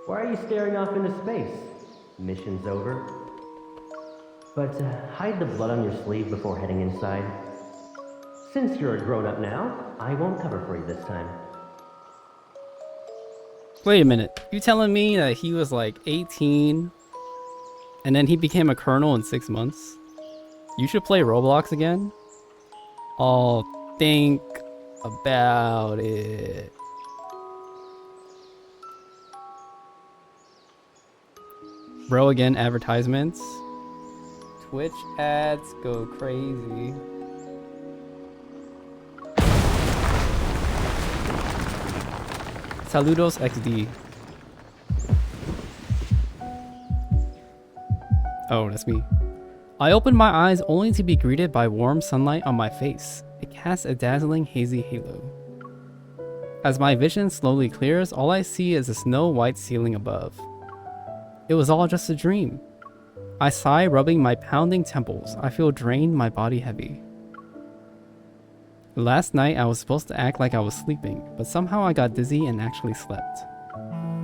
Why are you staring off into space? Mission's over. But hide the blood on your sleeve before heading inside. Since you're a grown-up now, I won't cover for you this time. Wait a minute. You telling me that he was like 18 and then he became a colonel in 6 months? You should play Roblox again? Oh, think about it. Bro, again, advertisements. Twitch ads go crazy. Saludos XD. Oh, that's me. I opened my eyes only to be greeted by warm sunlight on my face. It casts a dazzling hazy halo. As my vision slowly clears, all I see is a snow-white ceiling above. It was all just a dream. I sigh, rubbing my pounding temples. I feel drained, my body heavy. Last night I was supposed to act like I was sleeping, but somehow I got dizzy and actually slept.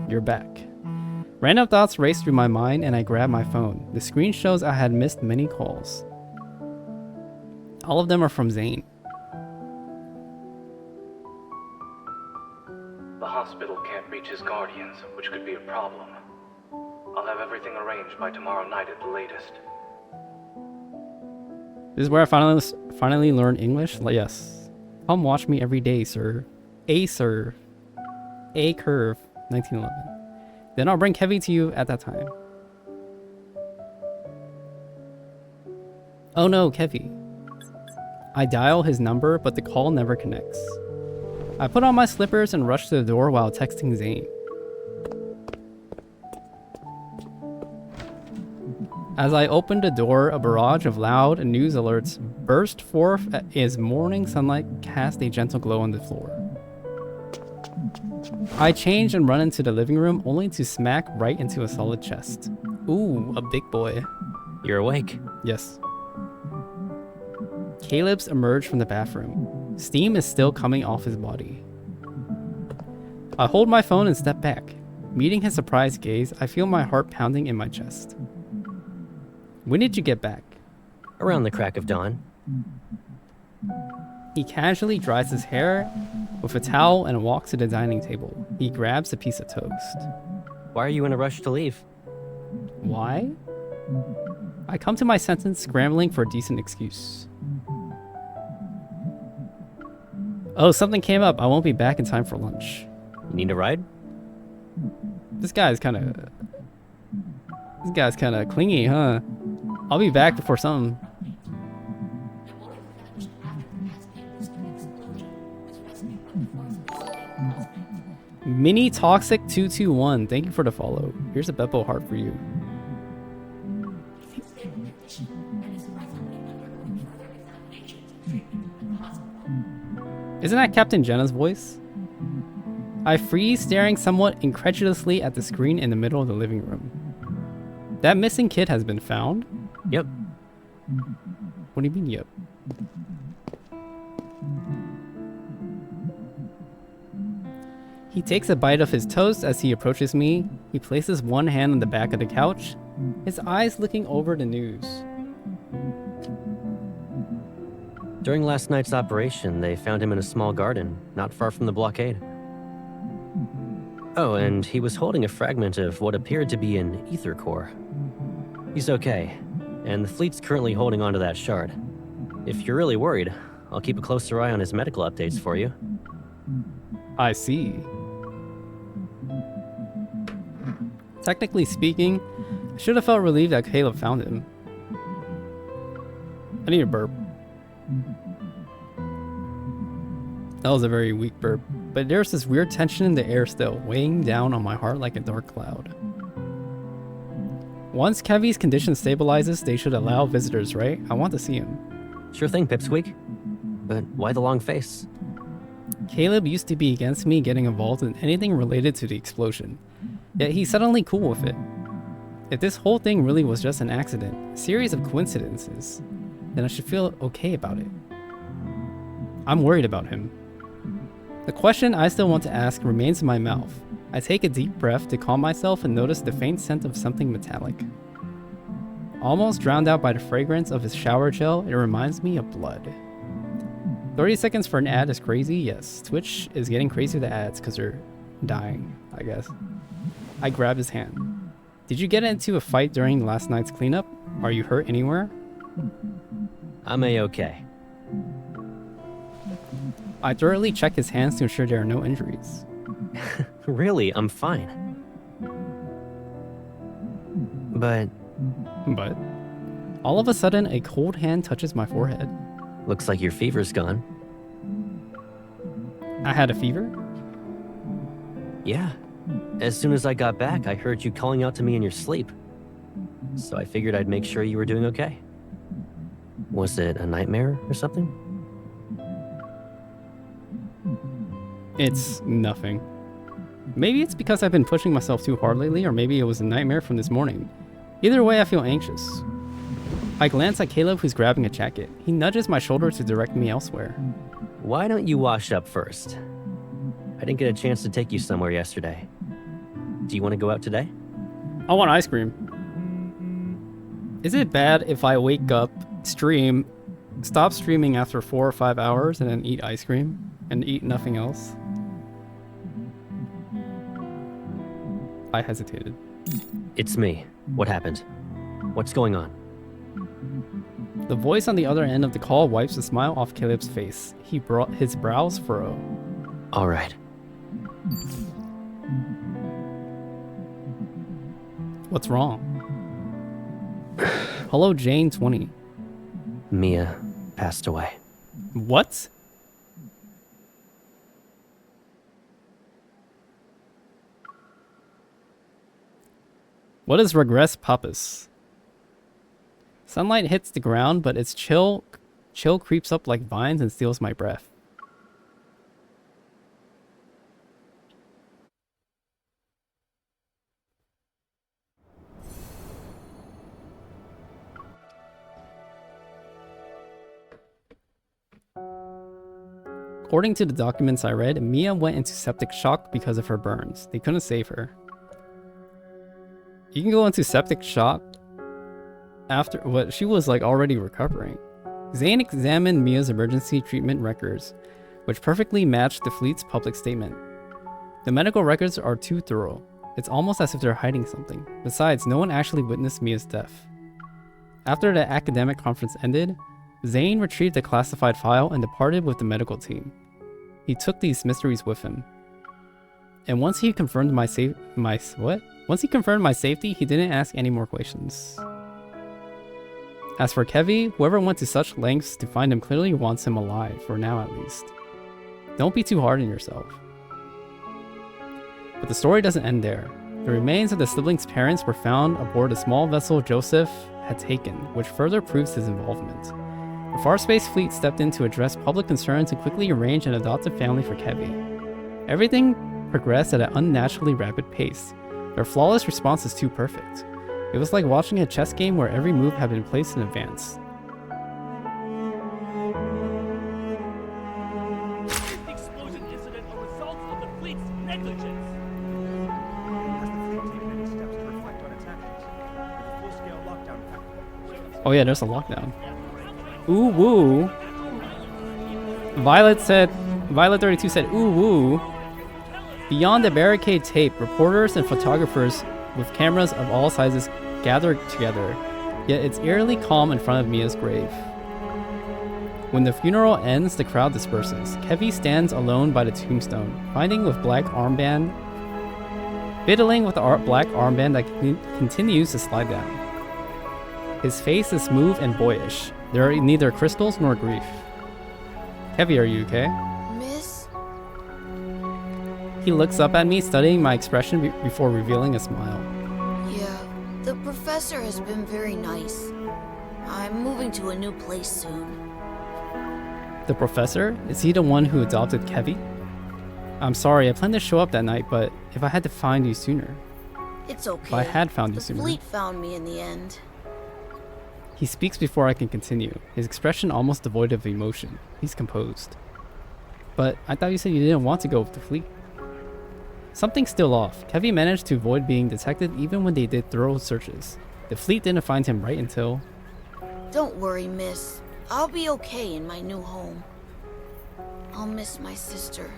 You're back. Random thoughts raced through my mind and I grabbed my phone. The screen shows I had missed many calls. All of them are from Zane. The hospital can't reach his guardians, which could be a problem. I'll have everything arranged by tomorrow night at the latest. This is where I finally learned English? Yes. Come watch me every day, sir. A curve, 1911. Then I'll bring Kevy to you at that time. Oh no, Kevy. I dial his number, but the call never connects. I put on my slippers and rush to the door while texting Zane. As I opened the door, a barrage of loud news alerts burst forth as morning sunlight cast a gentle glow on the floor. I change and run into the living room only to smack right into a solid chest. Ooh, a big boy. You're awake? Yes. Caleb's emerged from the bathroom. Steam is still coming off his body. I hold my phone and step back. Meeting his surprised gaze, I feel my heart pounding in my chest. When did you get back? Around the crack of dawn. He casually dries his hair with a towel and walks to the dining table. He grabs a piece of toast. Why are you in a rush to leave? Why? I come to my sentence scrambling for a decent excuse. Oh, something came up. I won't be back in time for lunch. You need a ride? This guy's kind of clingy, huh? I'll be back before something. Mini Toxic 221, thank you for the follow. Here's a Beppo heart for you. Isn't that Captain Jenna's voice? I freeze, staring somewhat incredulously at the screen in the middle of the living room. That missing kid has been found? Yep. What do you mean, yep? He takes a bite of his toast as he approaches me. He places one hand on the back of the couch, his eyes looking over the news. During last night's operation, they found him in a small garden, not far from the blockade. Oh, and he was holding a fragment of what appeared to be an ether core. He's okay, and the fleet's currently holding onto that shard. If you're really worried, I'll keep a closer eye on his medical updates for you. I see. Technically speaking, I should have felt relieved that Caleb found him. I need a burp. That was a very weak burp, but there's this weird tension in the air still, weighing down on my heart like a dark cloud. Once Kevy's condition stabilizes, they should allow visitors, right? I want to see him. Sure thing, Pipsqueak. But why the long face? Caleb used to be against me getting involved in anything related to the explosion, yet he's suddenly cool with it. If this whole thing really was just an accident, a series of coincidences, then I should feel okay about it. I'm worried about him. The question I still want to ask remains in my mouth. I take a deep breath to calm myself and notice the faint scent of something metallic. Almost drowned out by the fragrance of his shower gel, it reminds me of blood. 30 seconds for an ad is crazy? Yes. Twitch is getting crazy with the ads because they're dying, I guess. I grab his hand. Did you get into a fight during last night's cleanup? Are you hurt anywhere? I'm A-okay. I thoroughly check his hands to ensure there are no injuries. Really, I'm fine. But But all of a sudden, a cold hand touches my forehead. looks like your fever's gone. I had a fever? Yeah. As soon as I got back, I heard you calling out to me in your sleep. So I figured I'd make sure you were doing okay. Was it a nightmare or something? It's nothing. Maybe it's because I've been pushing myself too hard lately, or maybe it was a nightmare from this morning. Either way, I feel anxious. I glance at Caleb, who's grabbing a jacket. He nudges my shoulder to direct me elsewhere. Why don't you wash up first? I didn't get a chance to take you somewhere yesterday. Do you want to go out today? I want ice cream. Is it bad if I wake up, stream, stop streaming after 4 or 5 hours, and then eat ice cream? And eat nothing else? I hesitated. It's me. What happened? What's going on? The voice on the other end of the call wipes a smile off Caleb's face. His brows furrow. All right. What's wrong? Hello, Jane 20. Mia passed away. What? What is regress papus? Sunlight hits the ground, but its chill creeps up like vines and steals my breath. According to the documents I read, Mia went into septic shock because of her burns. They couldn't save her. You can go into septic shock after what she was like already recovering. Zane examined Mia's emergency treatment records, which perfectly matched the fleet's public statement. The medical records are too thorough. It's almost as if they're hiding something. Besides, no one actually witnessed Mia's death. After the academic conference ended, Zane retrieved the classified file and departed with the medical team. He took these mysteries with him. And once he confirmed my safety, he didn't ask any more questions. As for Kevy, whoever went to such lengths to find him clearly wants him alive, for now at least. Don't be too hard on yourself. But the story doesn't end there. The remains of the siblings' parents were found aboard a small vessel Joseph had taken, which further proves his involvement. The Farspace fleet stepped in to address public concerns and quickly arranged an adoptive family for Kevy. Everything progressed at an unnaturally rapid pace. Their flawless response is too perfect. It was like watching a chess game where every move had been placed in advance. The explosion incident a result of the fleet's negligence. Has the fleet taken any steps to reflect on its actions? With a full-scale lockdown factor. Oh yeah, there's a lockdown. Ooh woo. Violet32 said ooh woo. Beyond the barricade tape, reporters and photographers with cameras of all sizes gathered together, yet it's eerily calm in front of Mia's grave. When the funeral ends, the crowd disperses. Kevy stands alone by the tombstone, fiddling with the black armband that continues to slide down. His face is smooth and boyish. There are neither crystals nor grief. Kevy, are you okay? Miss? He looks up at me, studying my expression before revealing a smile. Yeah, the professor has been very nice. I'm moving to a new place soon. The professor? Is he the one who adopted Kevy? I'm sorry, I planned to show up that night, but if I had to find you sooner. It's okay. If I had found you the sooner. fleet found me in the end. He speaks before I can continue, his expression almost devoid of emotion. He's composed. But I thought you said you didn't want to go with the fleet. Something's still off. Kevy managed to avoid being detected even when they did thorough searches. The fleet didn't find him right until... Don't worry, miss. I'll be okay in my new home. I'll miss my sister.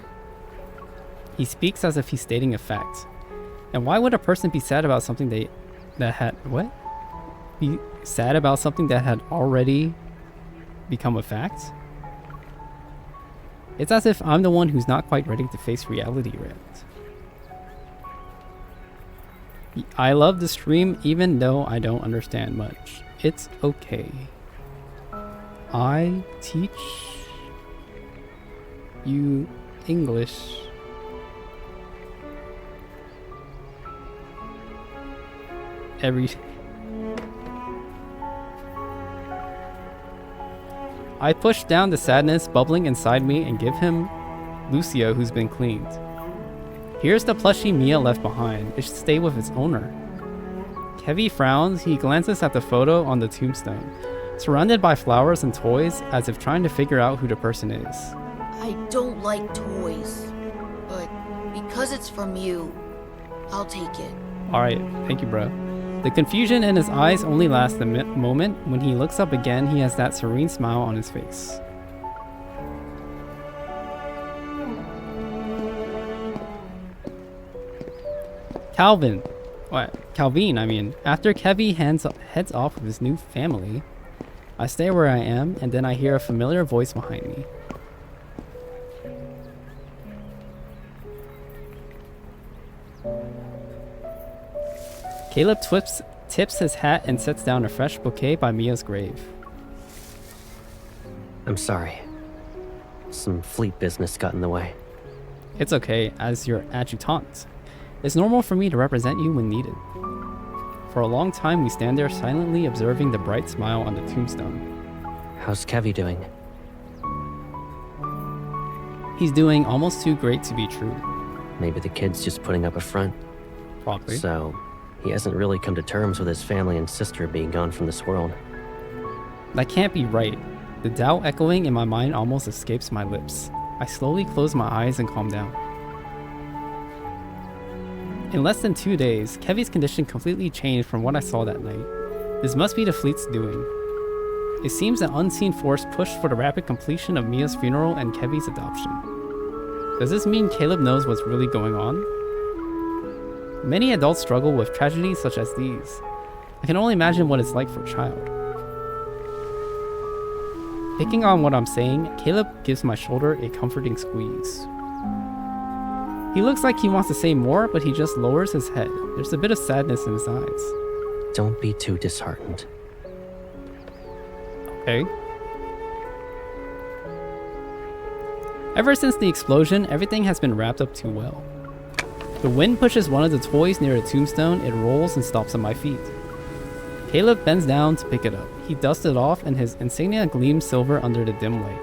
He speaks as if he's stating a fact. And why would a person be sad about something be sad about something that had already become a fact? It's as if I'm the one who's not quite ready to face reality yet. I love the stream even though I don't understand much. It's okay. I teach you English. I push down the sadness bubbling inside me and give him Lucio, who's been cleaned. Here's the plushie Mia left behind. It should stay with its owner. Kevy frowns. He glances at the photo on the tombstone, surrounded by flowers and toys, as if trying to figure out who the person is. I don't like toys, but because it's from you, I'll take it. Alright, thank you, bro. The confusion in his eyes only lasts a moment. When he looks up again, he has that serene smile on his face. Calvin, I mean. After Kevy heads off with his new family, I stay where I am, and then I hear a familiar voice behind me. Caleb tips his hat and sets down a fresh bouquet by Mia's grave. I'm sorry. Some fleet business got in the way. It's okay, as your adjutant. It's normal for me to represent you when needed. For a long time, we stand there silently observing the bright smile on the tombstone. How's Kevy doing? He's doing almost too great to be true. Maybe the kid's just putting up a front. Probably. So, he hasn't really come to terms with his family and sister being gone from this world. That can't be right. The doubt echoing in my mind almost escapes my lips. I slowly close my eyes and calm down. In less than 2 days, Kevy's condition completely changed from what I saw that night. This must be the fleet's doing. It seems an unseen force pushed for the rapid completion of Mia's funeral and Kevy's adoption. Does this mean Caleb knows what's really going on? Many adults struggle with tragedies such as these. I can only imagine what it's like for a child. Picking on what I'm saying, Caleb gives my shoulder a comforting squeeze. He looks like he wants to say more, but he just lowers his head. There's a bit of sadness in his eyes. Don't be too disheartened. Okay. Ever since the explosion, everything has been wrapped up too well. The wind pushes one of the toys near the tombstone, it rolls and stops at my feet. Caleb bends down to pick it up. He dusts it off and his insignia gleams silver under the dim light.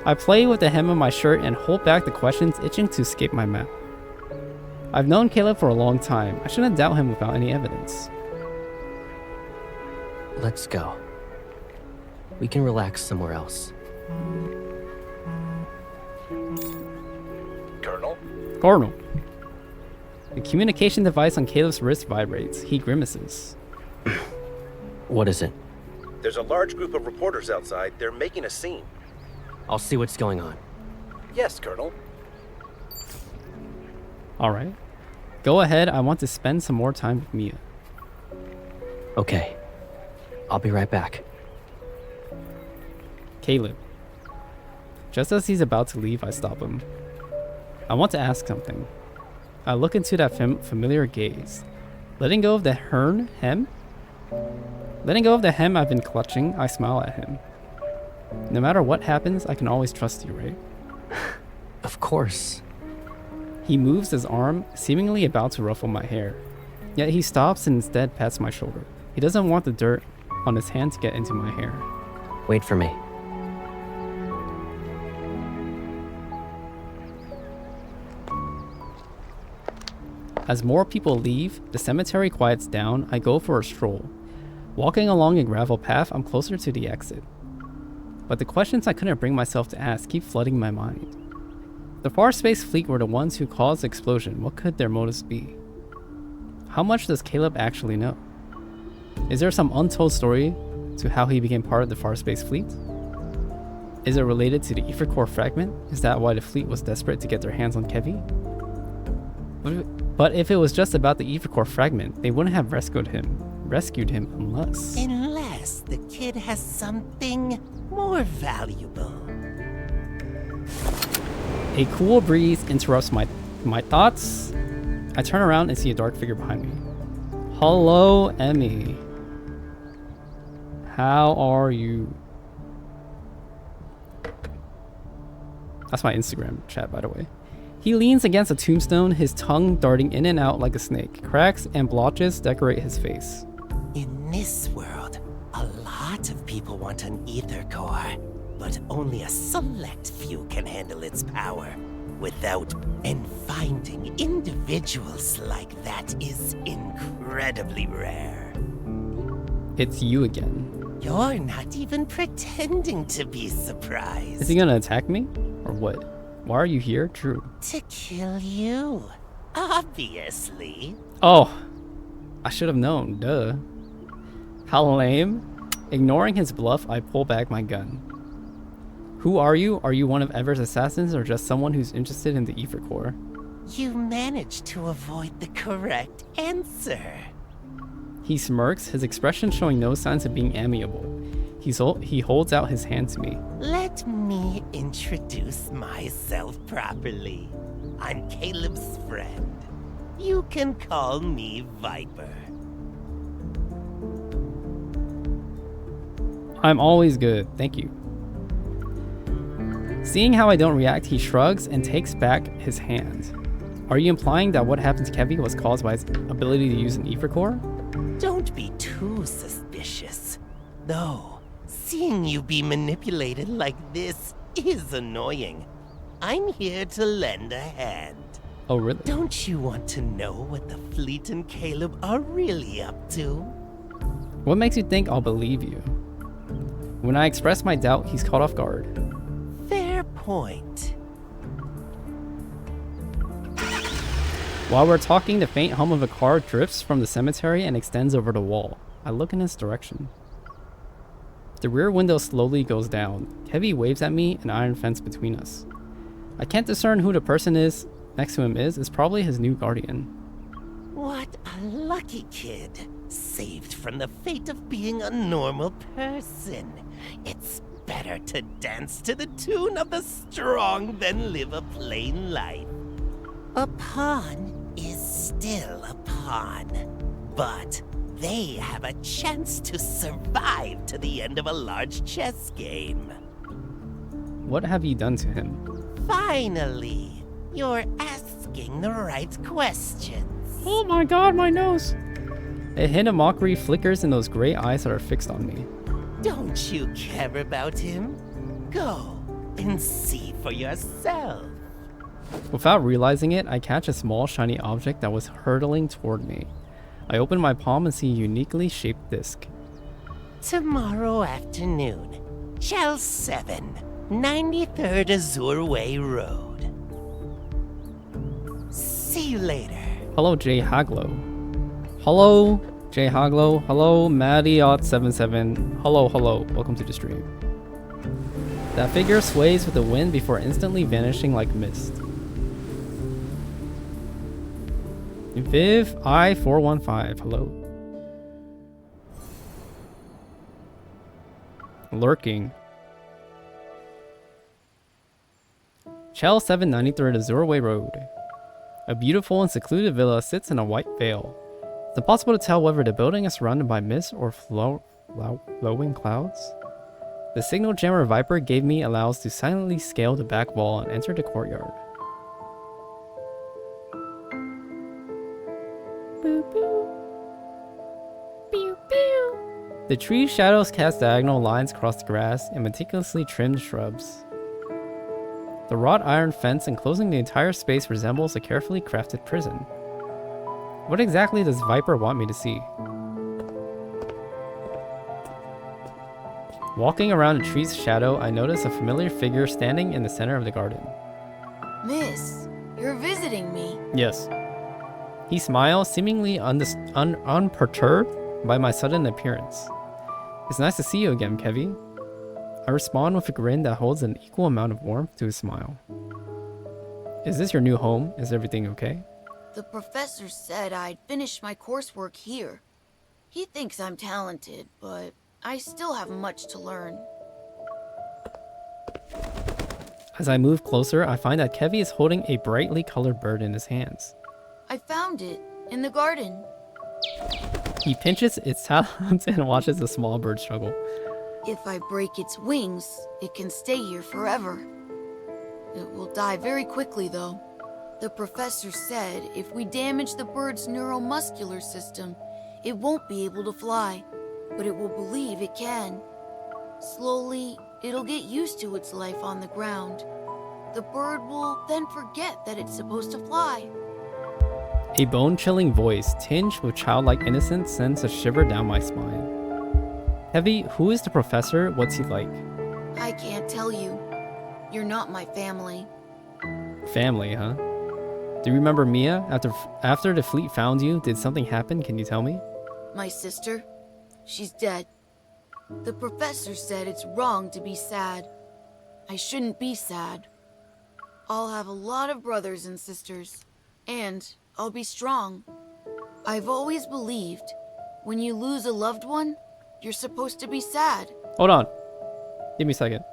I play with the hem of my shirt and hold back the questions itching to escape my mouth. I've known Caleb for a long time. I shouldn't doubt him without any evidence. Let's go. We can relax somewhere else. Colonel. The communication device on Caleb's wrist vibrates. He grimaces. What is it? There's a large group of reporters outside. They're making a scene. I'll see what's going on. Yes, Colonel. Alright. Go ahead, I want to spend some more time with Mia. Okay. I'll be right back. Caleb. Just as he's about to leave, I stop him. I want to ask something. I look into that familiar gaze. Letting go of the hem? Letting go of the hem I've been clutching, I smile at him. No matter what happens, I can always trust you, right? Of course. He moves his arm, seemingly about to ruffle my hair. Yet he stops and instead pats my shoulder. He doesn't want the dirt on his hand to get into my hair. Wait for me. As more people leave, the cemetery quiets down. I go for a stroll. Walking along a gravel path, I'm closer to the exit. But the questions I couldn't bring myself to ask keep flooding my mind. The Far Space Fleet were the ones who caused the explosion. What could their motives be? How much does Caleb actually know? Is there some untold story to how he became part of the Far Space Fleet? Is it related to the ether core fragment? Is that why the fleet was desperate to get their hands on Kevy? But if it was just about the ether core fragment, they wouldn't have rescued him unless... Unless the kid has something more valuable. A cool breeze interrupts my thoughts. I turn around and see a dark figure behind me. Hello, Emmy. How are you? That's my Instagram chat, by the way. He leans against a tombstone, his tongue darting in and out like a snake. Cracks and blotches decorate his face. In this world, a lot of people want an ether core, but only a select few can handle its power without. And finding individuals like that is incredibly rare. It's you again. You're not even pretending to be surprised. Is he gonna attack me? Or what? Why are you here? True. To kill you, obviously. Oh, I should have known, duh. How lame. Ignoring his bluff, I pull back my gun. Who are you? Are you one of Ever's assassins or just someone who's interested in the ether core? You managed to avoid the correct answer. He smirks, his expression showing no signs of being amiable. He holds out his hand to me. Let me introduce myself properly. I'm Caleb's friend. You can call me Viper. I'm always good, thank you. Seeing how I don't react, he shrugs and takes back his hand. Are you implying that what happened to Kevy was caused by his ability to use an ether core? Don't be too suspicious. Though, seeing you be manipulated like this is annoying. I'm here to lend a hand. Oh, really? Don't you want to know what the fleet and Caleb are really up to? What makes you think I'll believe you? When I express my doubt, he's caught off guard. Fair point. While we're talking, the faint hum of a car drifts from the cemetery and extends over the wall. I look in his direction. The rear window slowly goes down. Kevy waves at me, an iron fence between us. I can't discern who the person is next to him is. It's probably his new guardian. What a lucky kid. Saved from the fate of being a normal person. It's better to dance to the tune of the strong than live a plain life. A pawn is still a pawn, but they have a chance to survive to the end of a large chess game. What have you done to him? Finally, you're asking the right questions. Oh my god, my nose! A hint of mockery flickers in those gray eyes that are fixed on me. Don't you care about him? Go and see for yourself. Without realizing it, I catch a small shiny object that was hurtling toward me. I open my palm and see a uniquely shaped disc. Tomorrow afternoon, Chell 7, 93rd Azure Way Road. See you later. Hello, Jay Haglow. Hello, Jay Haglow. Hello, Maddie77. Hello, hello. Welcome to the stream. That figure sways with the wind before instantly vanishing like mist. Viv I415. Hello. Lurking. Chell 793rd Azure Way Road. A beautiful and secluded villa sits in a white vale. It's impossible to tell whether the building is surrounded by mist or flowing clouds. The signal jammer Viper gave me allows to silently scale the back wall and enter the courtyard. Boo boo. Pew pew. The tree's shadows cast diagonal lines across the grass and meticulously trimmed shrubs. The wrought iron fence enclosing the entire space resembles a carefully crafted prison. What exactly does Viper want me to see? Walking around the tree's shadow, I notice a familiar figure standing in the center of the garden. Miss, you're visiting me. Yes. He smiles, seemingly unperturbed by my sudden appearance. It's nice to see you again, Kevy. I respond with a grin that holds an equal amount of warmth to his smile. Is this your new home? Is everything okay? The professor said I'd finish my coursework here. He thinks I'm talented, but I still have much to learn. As I move closer, I find that Kevy is holding a brightly colored bird in his hands. I found it in the garden. He pinches its talons and watches the small bird struggle. If I break its wings, it can stay here forever. It will die very quickly, though. The professor said if we damage the bird's neuromuscular system, it won't be able to fly, but it will believe it can. Slowly, it'll get used to its life on the ground. The bird will then forget that it's supposed to fly. A bone-chilling voice, tinged with childlike innocence, sends a shiver down my spine. Kevy, who is the professor? What's he like? I can't tell you. You're not my family. Family, huh? Do you remember Mia? After the fleet found you, did something happen? Can you tell me? My sister? She's dead. The professor said it's wrong to be sad. I shouldn't be sad. I'll have a lot of brothers and sisters, and I'll be strong. I've always believed when you lose a loved one, you're supposed to be sad. Hold on. Give me a second.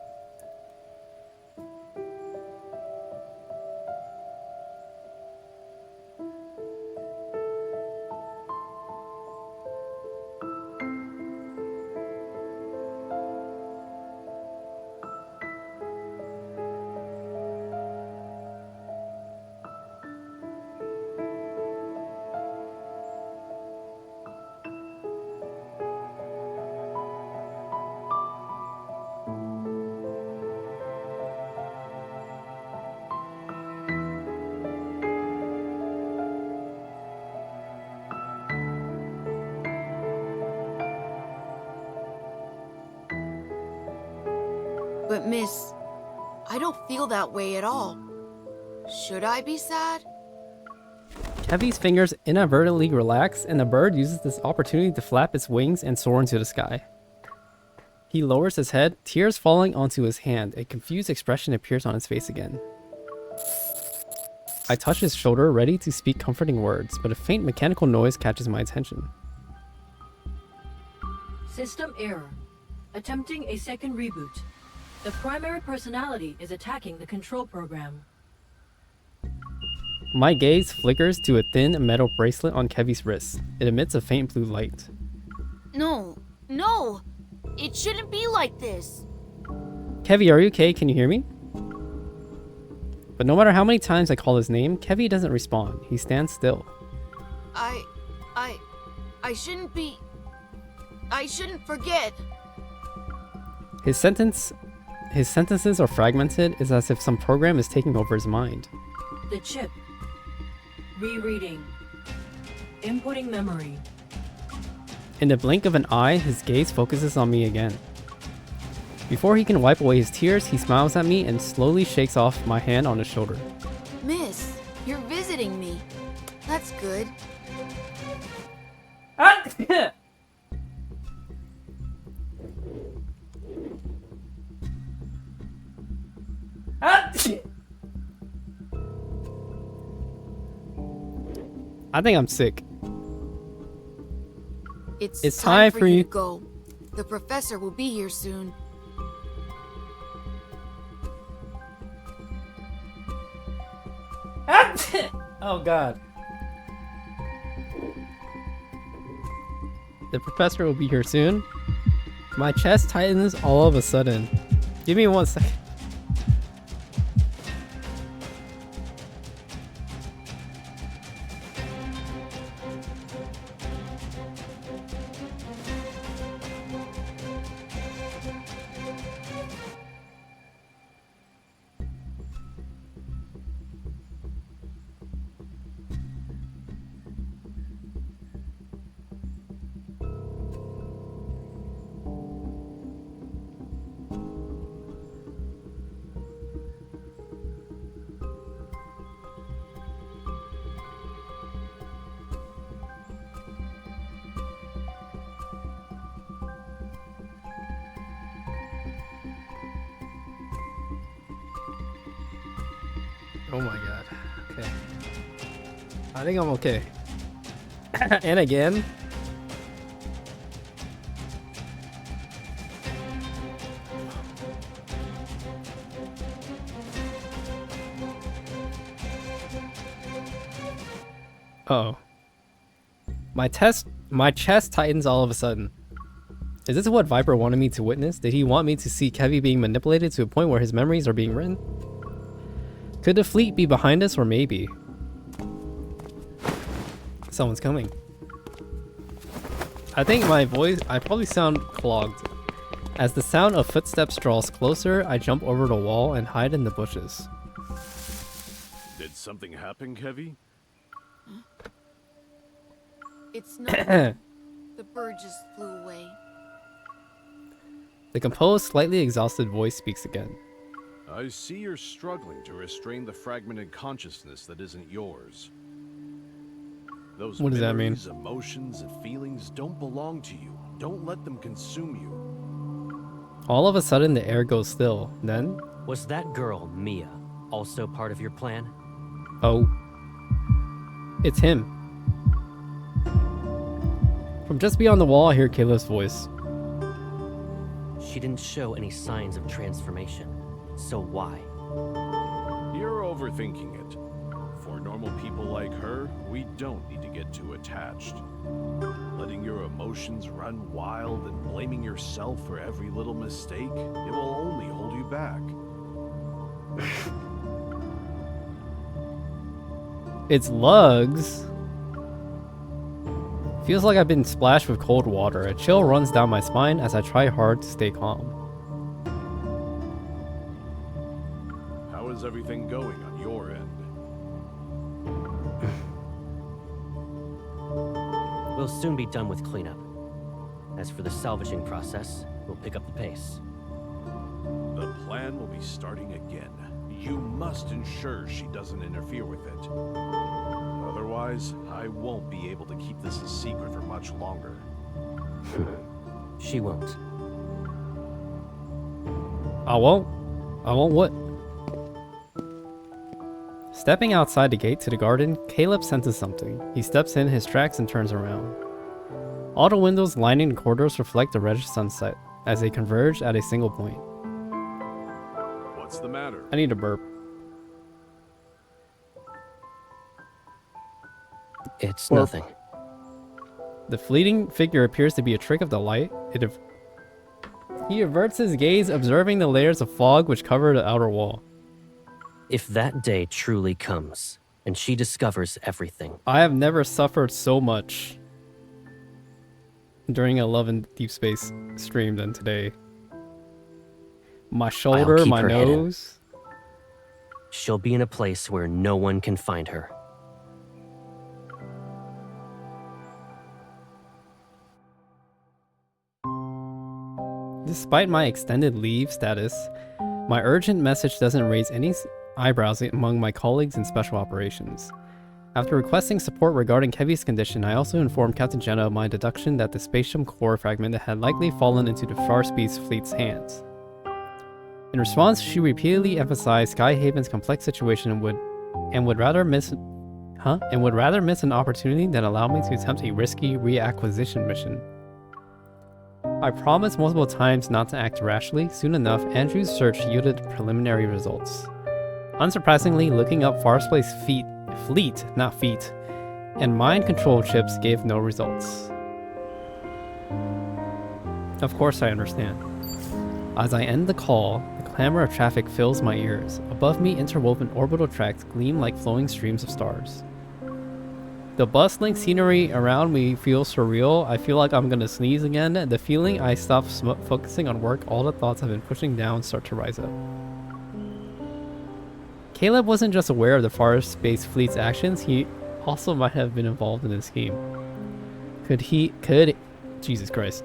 But miss, I don't feel that way at all. Should I be sad? Kevy's fingers inadvertently relax, and the bird uses this opportunity to flap its wings and soar into the sky. He lowers his head, tears falling onto his hand. A confused expression appears on his face again. I touch his shoulder, ready to speak comforting words, but a faint mechanical noise catches my attention. System error. Attempting a second reboot. The primary personality is attacking the control program. My gaze flickers to a thin metal bracelet on Kevy's wrist. It emits a faint blue light. No, no! It shouldn't be like this! Kevy, are you okay? Can you hear me? But no matter how many times I call his name, Kevy doesn't respond. He stands still. I shouldn't be... I shouldn't forget. His sentences are fragmented. It's as if some program is taking over his mind. The chip. Rereading. Inputting memory. In the blink of an eye, his gaze focuses on me again. Before he can wipe away his tears, he smiles at me and slowly shakes off my hand on his shoulder. Miss, you're visiting me. That's good. I think I'm sick. It's time for you to go. The professor will be here soon. Oh god. The professor will be here soon. My chest tightens all of a sudden. Give me 1 second. Oh my god. Okay. I think I'm okay. And again. Uh-oh. My chest tightens all of a sudden. Is this what Viper wanted me to witness? Did he want me to see Kevy being manipulated to a point where his memories are being written? Could the fleet be behind us, or maybe? Someone's coming. I think I probably sound clogged. As the sound of footsteps draws closer, I jump over the wall and hide in the bushes. Did something happen, Kevy? It's not. The bird just flew away. The composed, slightly exhausted voice speaks again. I see you're struggling to restrain the fragmented consciousness that isn't yours. Those What does that mean? memories, emotions, and feelings don't belong to you. Don't let them consume you. All of a sudden, the air goes still. Then, Was that girl, Mia, also part of your plan? oh, it's him. From just beyond the wall, I hear Caleb's voice. She didn't show any signs of transformation. So why? You're overthinking it. For normal people like her, we don't need to get too attached. Letting your emotions run wild and blaming yourself for every little mistake, it will only hold you back. It's lugs. Feels like I've been splashed with cold water. A chill runs down my spine as I try hard to stay calm. How is everything going on your end? We'll soon be done with cleanup. As for the salvaging process, we'll pick up the pace. The plan will be starting again. You must ensure she doesn't interfere with it. Otherwise, I won't be able to keep this a secret for much longer. She won't. I won't. I won't what? Stepping outside the gate to the garden, Caleb senses something. He steps in his tracks and turns around. All the windows lining the corridors reflect the reddish sunset as they converge at a single point. What's the matter? I need a burp. It's Or- nothing. The fleeting figure appears to be a trick of the light. He averts his gaze, observing the layers of fog which cover the outer wall. If that day truly comes, and she discovers everything, I have never suffered so much during a Love and Deep Space stream than today. My shoulder, keep my her hidden. nose. she'll be in a place where no one can find her. Despite my extended leave status, my urgent message doesn't raise any eyebrows among my colleagues in special operations. After requesting support regarding Kevy's condition, I also informed Captain Jenna of my deduction that the spatium core fragment had likely fallen into the Farspeed's fleet's hands. In response, she repeatedly emphasized Skyhaven's complex situation and would rather miss an opportunity than allow me to attempt a risky reacquisition mission. I promised multiple times not to act rashly. Soon enough, Andrew's search yielded preliminary results. Unsurprisingly, looking up Farspeed's fleet, and mind control chips gave no results. Of course I understand. As I end the call, the clamor of traffic fills my ears. Above me, interwoven orbital tracks gleam like flowing streams of stars. The bustling scenery around me feels surreal. I feel like I'm gonna sneeze again. The feeling I stop focusing on work, all the thoughts I've been pushing down start to rise up. Caleb wasn't just aware of the Far Space Fleet's actions, he also might have been involved in the scheme. Jesus Christ.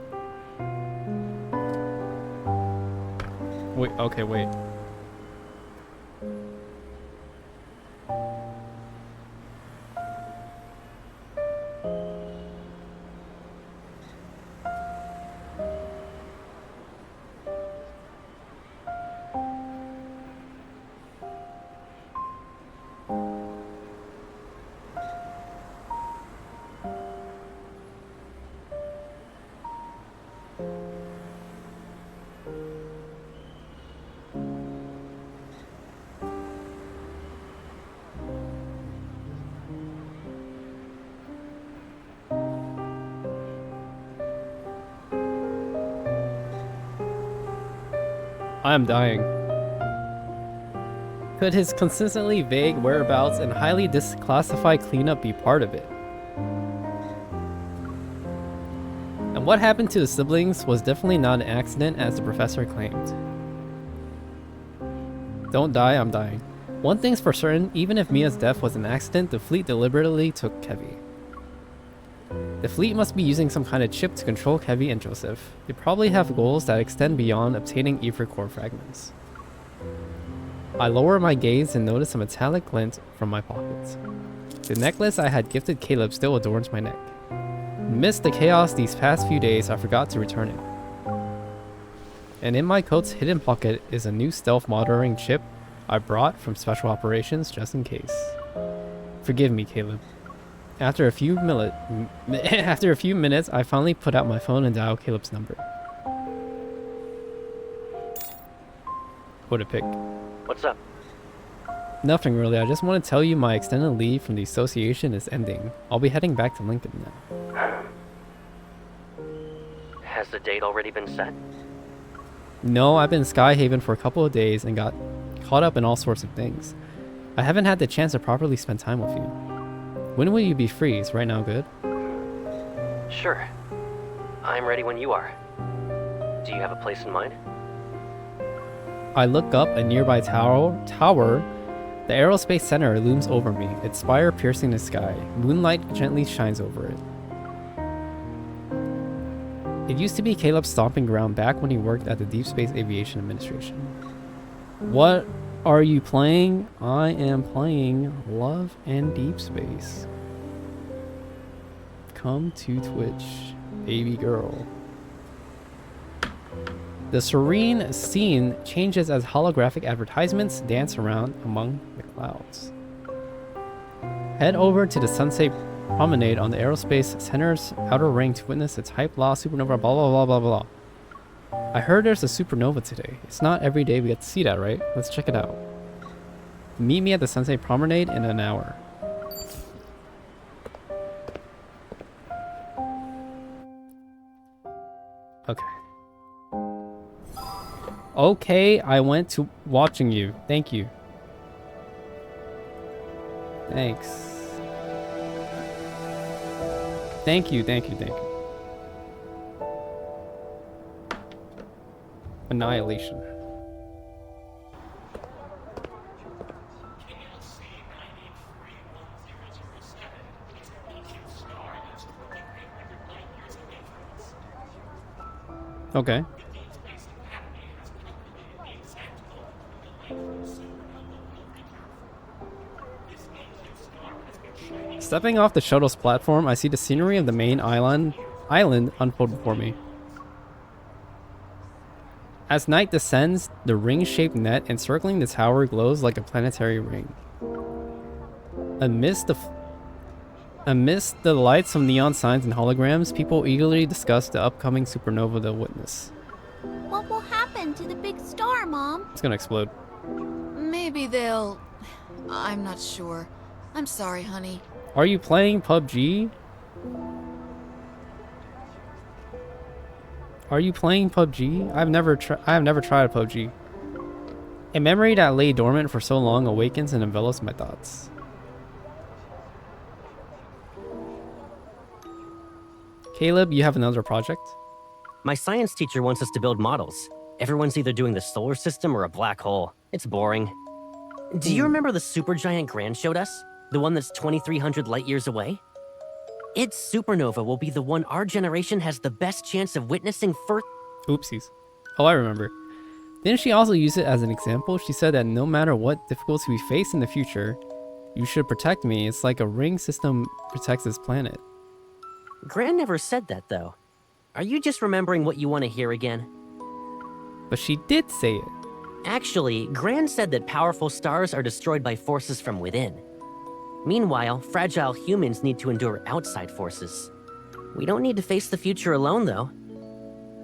Wait. I am dying. Could his consistently vague whereabouts and highly disclassified cleanup be part of it? And what happened to the siblings was definitely not an accident, as the professor claimed. Don't die, I'm dying. One thing's for certain, even if Mia's death was an accident, the fleet deliberately took Kevi. The fleet must be using some kind of chip to control Kevi and Joseph. They probably have goals that extend beyond obtaining ether core fragments. I lower my gaze and notice a metallic glint from my pockets. The necklace I had gifted Caleb still adorns my neck. Amidst the chaos these past few days, I forgot to return it. And in my coat's hidden pocket is a new stealth monitoring chip I brought from Special Operations just in case. Forgive me, Caleb. After a few minutes, I finally put out my phone and dialed Caleb's number. What a pick. What's up? Nothing really, I just want to tell you my extended leave from the association is ending. I'll be heading back to Lincoln now. Has the date already been set? No, I've been in Skyhaven for a couple of days and got caught up in all sorts of things. I haven't had the chance to properly spend time with you. When will you be free? Is right now good? Sure. I'm ready when you are. Do you have a place in mind? I look up a nearby tower. The aerospace center looms over me, its spire piercing the sky. Moonlight gently shines over it. It used to be Caleb's stomping ground back when he worked at the Deepspace Aviation Administration. What are you playing? I am playing Love and Deepspace. Come to Twitch, baby girl. The serene scene changes as holographic advertisements dance around among the clouds. Head over to the Sunset Promenade on the Aerospace Center's outer ring to witness its hype blah supernova blah blah blah blah blah. I heard there's a supernova today. It's not every day we get to see that, right? Let's check it out. Meet me at the Sunset Promenade in an hour. Okay. Okay, I went to watching you. Thank you. Thanks. Thank you. Annihilation. Okay. Stepping off the shuttle's platform, I see the scenery of the main island unfold before me. As night descends, the ring-shaped net encircling the tower glows like a planetary ring. Amidst the lights of neon signs and holograms, people eagerly discuss the upcoming supernova they'll witness. What will happen to the big star, Mom? It's gonna explode. Maybe they'll... I'm not sure. I'm sorry, honey. Are you playing PUBG? Are you playing PUBG? I have never tried PUBG. A memory that lay dormant for so long awakens and envelops my thoughts. Caleb, you have another project? My science teacher wants us to build models. Everyone's either doing the solar system or a black hole. It's boring. Do you remember the supergiant Gran showed us? The one that's 2,300 light years away? Its supernova will be the one our generation has the best chance of witnessing first. Oopsies. Oh, I remember. Didn't she also use it as an example? She said that no matter what difficulty we face in the future, you should protect me. It's like a ring system protects this planet. Gran never said that, though. Are you just remembering what you want to hear again? But she did say it. Actually, Gran said that powerful stars are destroyed by forces from within. Meanwhile, fragile humans need to endure outside forces. We don't need to face the future alone, though.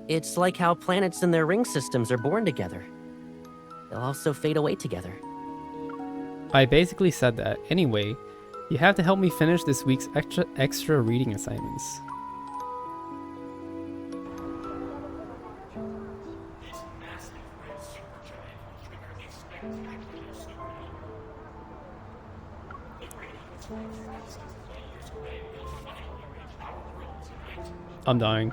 It's like how planets and their ring systems are born together. They'll also fade away together. I basically said that. Anyway, you have to help me finish this week's extra reading assignments. I'm dying.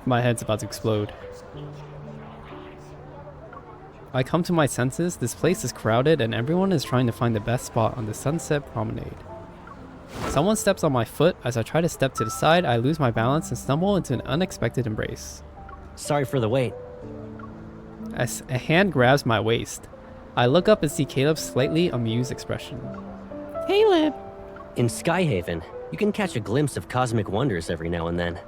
My head's about to explode. I come to my senses. This place is crowded and everyone is trying to find the best spot on the Sunset Promenade. Someone steps on my foot. As I try to step to the side, I lose my balance and stumble into an unexpected embrace. Sorry for the wait. As a hand grabs my waist, I look up and see Caleb's slightly amused expression. Caleb! In Skyhaven, you can catch a glimpse of cosmic wonders every now and then.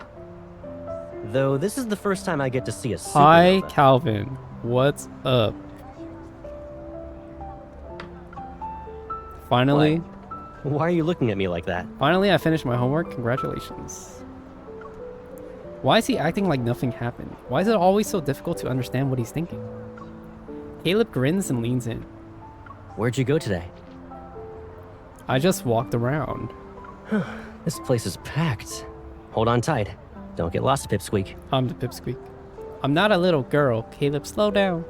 Though this is the first time I get to see a supernova. Hi, Calvin. What's up? Finally. What? Why are you looking at me like that? Finally, I finished my homework. Congratulations. Why is he acting like nothing happened? Why is it always so difficult to understand what he's thinking? Caleb grins and leans in. Where'd you go today? I just walked around. This place is packed. Hold on tight. Don't get lost, Pipsqueak. I'm the Pipsqueak. I'm not a little girl. Caleb, slow down.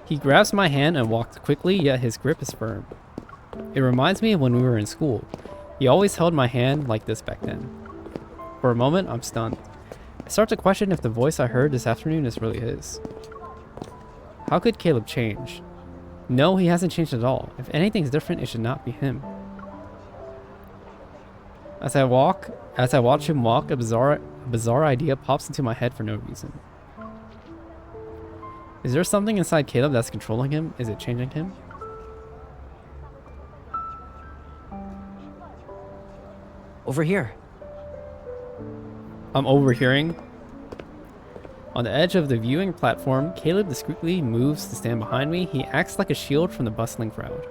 He grabs my hand and walks quickly, yet his grip is firm. It reminds me of when we were in school. He always held my hand like this back then. For a moment, I'm stunned. I start to question if the voice I heard this afternoon is really his. How could Caleb change? No, he hasn't changed at all. If anything's different, it should not be him. As I watch him walk, a bizarre idea pops into my head for no reason. Is there something inside Caleb that's controlling him? Is it changing him? Over here. I'm overhearing. On the edge of the viewing platform, Caleb discreetly moves to stand behind me. He acts like a shield from the bustling crowd.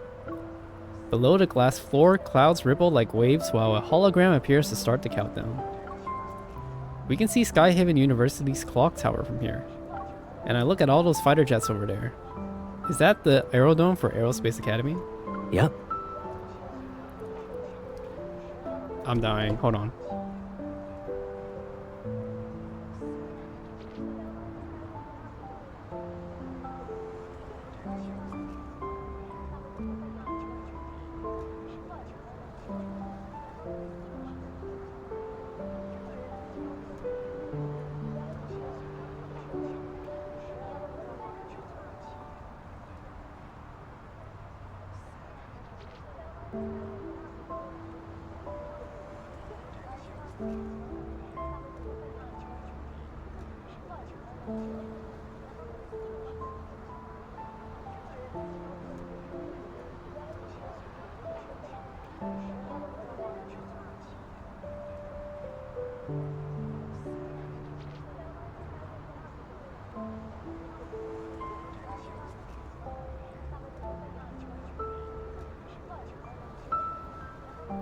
Below the glass floor, clouds ripple like waves while a hologram appears to start the countdown. We can see Skyhaven University's clock tower from here. And I look at all those fighter jets over there. Is that the aerodrome for Aerospace Academy? Yep. I'm dying. Hold on.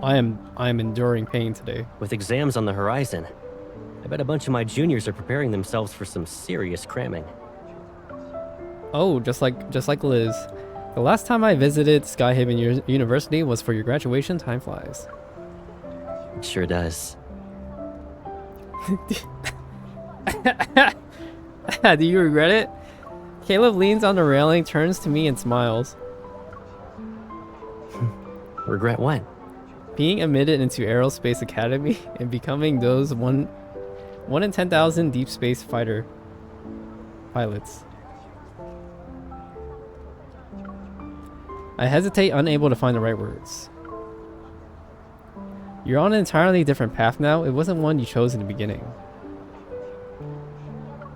I am enduring pain today. With exams on the horizon, I bet a bunch of my juniors are preparing themselves for some serious cramming. Oh, just like Liz. The last time I visited Skyhaven University was for your graduation. Time flies. It sure does. Do you regret it? Caleb leans on the railing, turns to me and smiles. Regret what? Being admitted into Aerospace Academy and becoming those 1 in 10,000 deep space fighter pilots. I hesitate, unable to find the right words. You're on an entirely different path now. It wasn't one you chose in the beginning.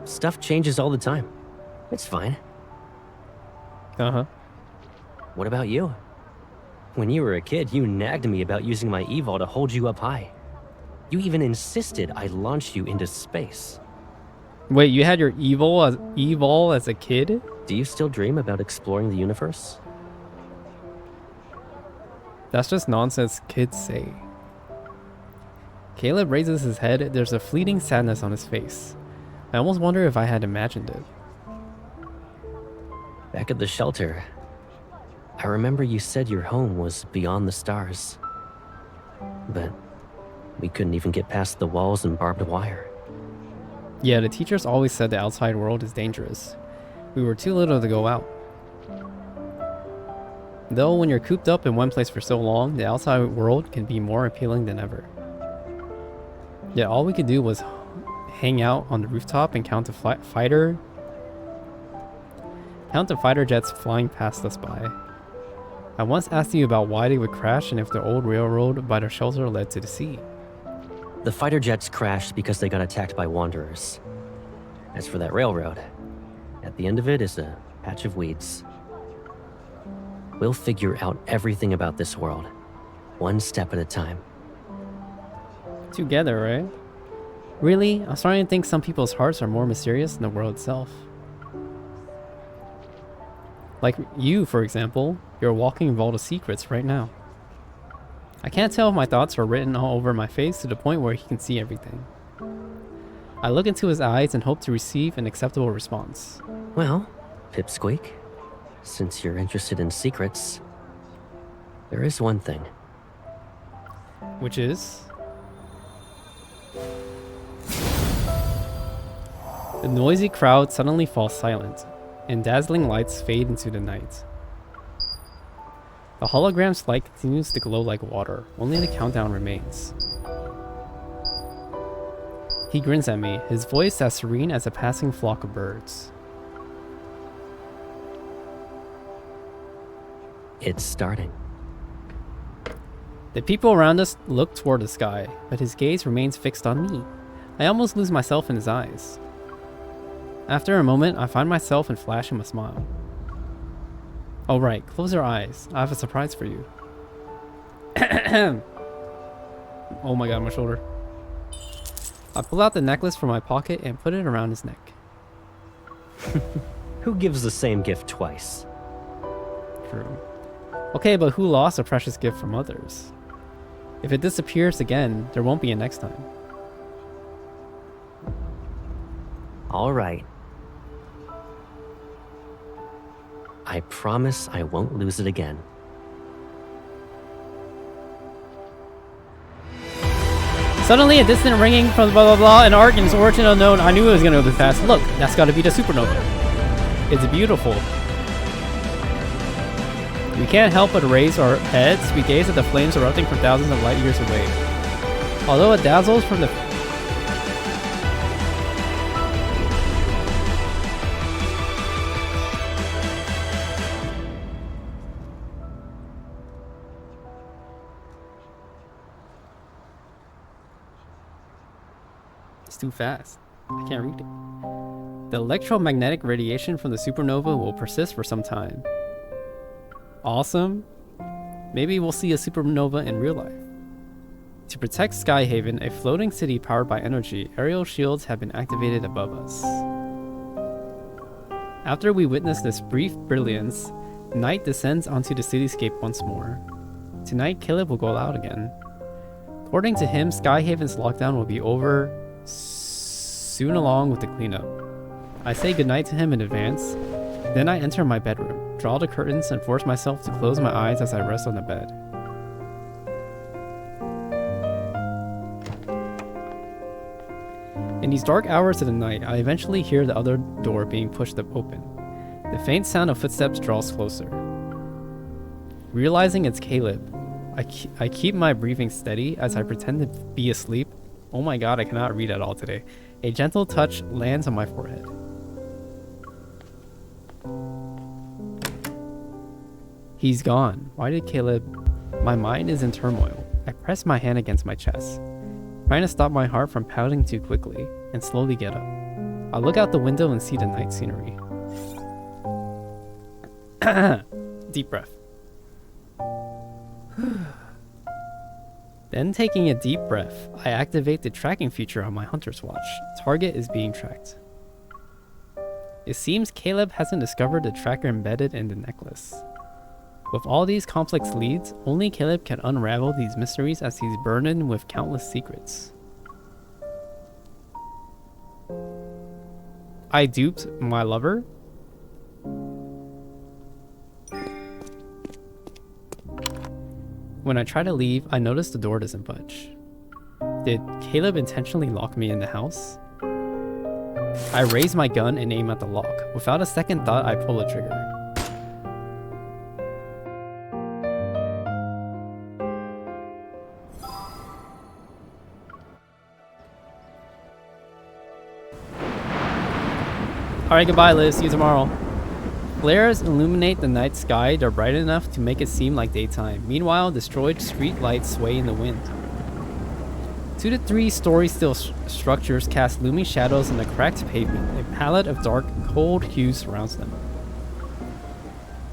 Stuff changes all the time. It's fine. Uh-huh. What about you? When you were a kid, you nagged me about using my evol to hold you up high. You even insisted I launch you into space. Wait, you had your evol as a kid? Do you still dream about exploring the universe? That's just nonsense kids say. Caleb raises his head. There's a fleeting sadness on his face. I almost wonder if I had imagined it. Back at the shelter, I remember you said your home was beyond the stars. But we couldn't even get past the walls and barbed wire. Yeah, the teachers always said the outside world is dangerous. We were too little to go out. Though when you're cooped up in one place for so long, the outside world can be more appealing than ever. Yet all we could do was hang out on the rooftop and count the fighter jets flying past us by. I once asked you about why they would crash and if the old railroad by their shelter led to the sea. The fighter jets crashed because they got attacked by wanderers. As for that railroad, at the end of it is a patch of weeds. We'll figure out everything about this world, one step at a time. Together, right? Really? I'm starting to think some people's hearts are more mysterious than the world itself. Like you, for example, you're a walking vault of secrets right now. I can't tell if my thoughts are written all over my face to the point where he can see everything. I look into his eyes and hope to receive an acceptable response. Well, Pipsqueak, since you're interested in secrets, there is one thing. Which is? The noisy crowd suddenly falls silent, and dazzling lights fade into the night. The hologram's light continues to glow like water, only the countdown remains. He grins at me, his voice as serene as a passing flock of birds. It's starting. The people around us look toward the sky, but his gaze remains fixed on me. I almost lose myself in his eyes. After a moment, I find myself and flash him a smile. Oh right, close your eyes. I have a surprise for you. Oh my god, my shoulder. I pull out the necklace from my pocket and put it around his neck. Who gives the same gift twice? True. Okay, but who lost a precious gift from others? If it disappears again, there won't be a next time. All right. I promise I won't lose it again. Suddenly, a distant ringing from blah blah blah, an arc in its origin unknown. I knew it was gonna go this fast. Look, that's gotta be the supernova. It's beautiful. We can't help but raise our heads. We gaze at the flames erupting from thousands of light years away. Although it dazzles from the... It's too fast. I can't read it. The electromagnetic radiation from the supernova will persist for some time. Awesome. Maybe we'll see a supernova in real life. To protect Skyhaven, a floating city powered by energy, aerial shields have been activated above us. After we witness this brief brilliance, night descends onto the cityscape once more. Tonight, Caleb will go out again. According to him, Skyhaven's lockdown will be over soon along with the cleanup. I say goodnight to him in advance. Then I enter my bedroom, draw the curtains, and force myself to close my eyes as I rest on the bed. In these dark hours of the night, I eventually hear the other door being pushed open. The faint sound of footsteps draws closer. Realizing it's Caleb, I keep my breathing steady as I pretend to be asleep. Oh my god, I cannot read at all today. A gentle touch lands on my forehead. He's gone. Why did Caleb... My mind is in turmoil. I press my hand against my chest, trying to stop my heart from pounding too quickly, and slowly get up. I look out the window and see the night scenery. Deep breath. Then taking a deep breath, I activate the tracking feature on my hunter's watch. Target is being tracked. It seems Caleb hasn't discovered the tracker embedded in the necklace. With all these complex leads, only Caleb can unravel these mysteries as he's burdened with countless secrets. I duped my lover? When I try to leave, I notice the door doesn't budge. Did Caleb intentionally lock me in the house? I raise my gun and aim at the lock. Without a second thought, I pull the trigger. Alright, goodbye, Liz. See you tomorrow. Flares illuminate the night sky. They're bright enough to make it seem like daytime. Meanwhile, destroyed street lights sway in the wind. 2 to 3 story steel structures cast looming shadows on the cracked pavement. A palette of dark, cold hues surrounds them.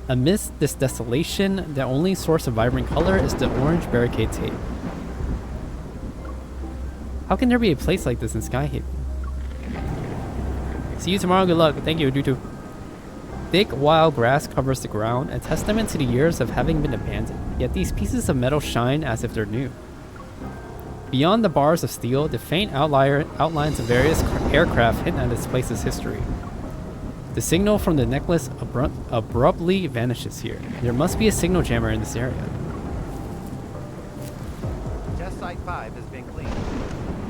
Amidst this desolation, the only source of vibrant color is the orange barricade tape. How can there be a place like this in Skyhaven? See you tomorrow, good luck. Thank you, Dutu. Thick, wild grass covers the ground, a testament to the years of having been abandoned, yet these pieces of metal shine as if they're new. Beyond the bars of steel, the faint outlines of various aircraft hint at this place's history. The signal from the necklace abruptly vanishes here. There must be a signal jammer in this area. Test Site 5 has been cleaned.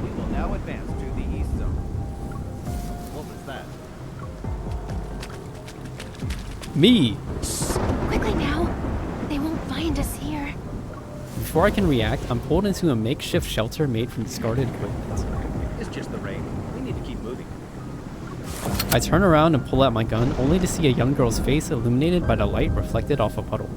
We will now advance to the East Zone. What was that? Me! Quickly now. They won't find us here. Before I can react, I'm pulled into a makeshift shelter made from discarded equipment. It's just the rain. We need to keep moving. I turn around and pull out my gun, only to see a young girl's face illuminated by the light reflected off a puddle.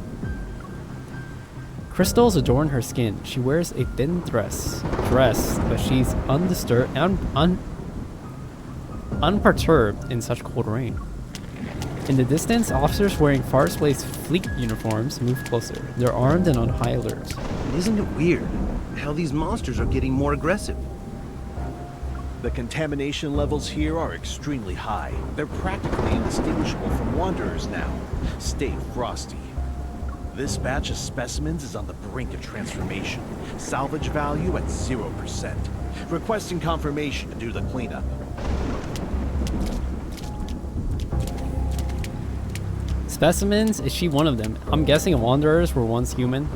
Crystals adorn her skin. She wears a thin dress, but she's undisturbed and unperturbed in such cold rain. In the distance, officers wearing Forest Blaze fleet uniforms move closer. They're armed and on high alert. Isn't it weird how these monsters are getting more aggressive? The contamination levels here are extremely high. They're practically indistinguishable from wanderers now. Stay frosty. This batch of specimens is on the brink of transformation. Salvage value at 0%. Requesting confirmation to do the cleanup. Specimens? Is she one of them? I'm guessing wanderers were once human.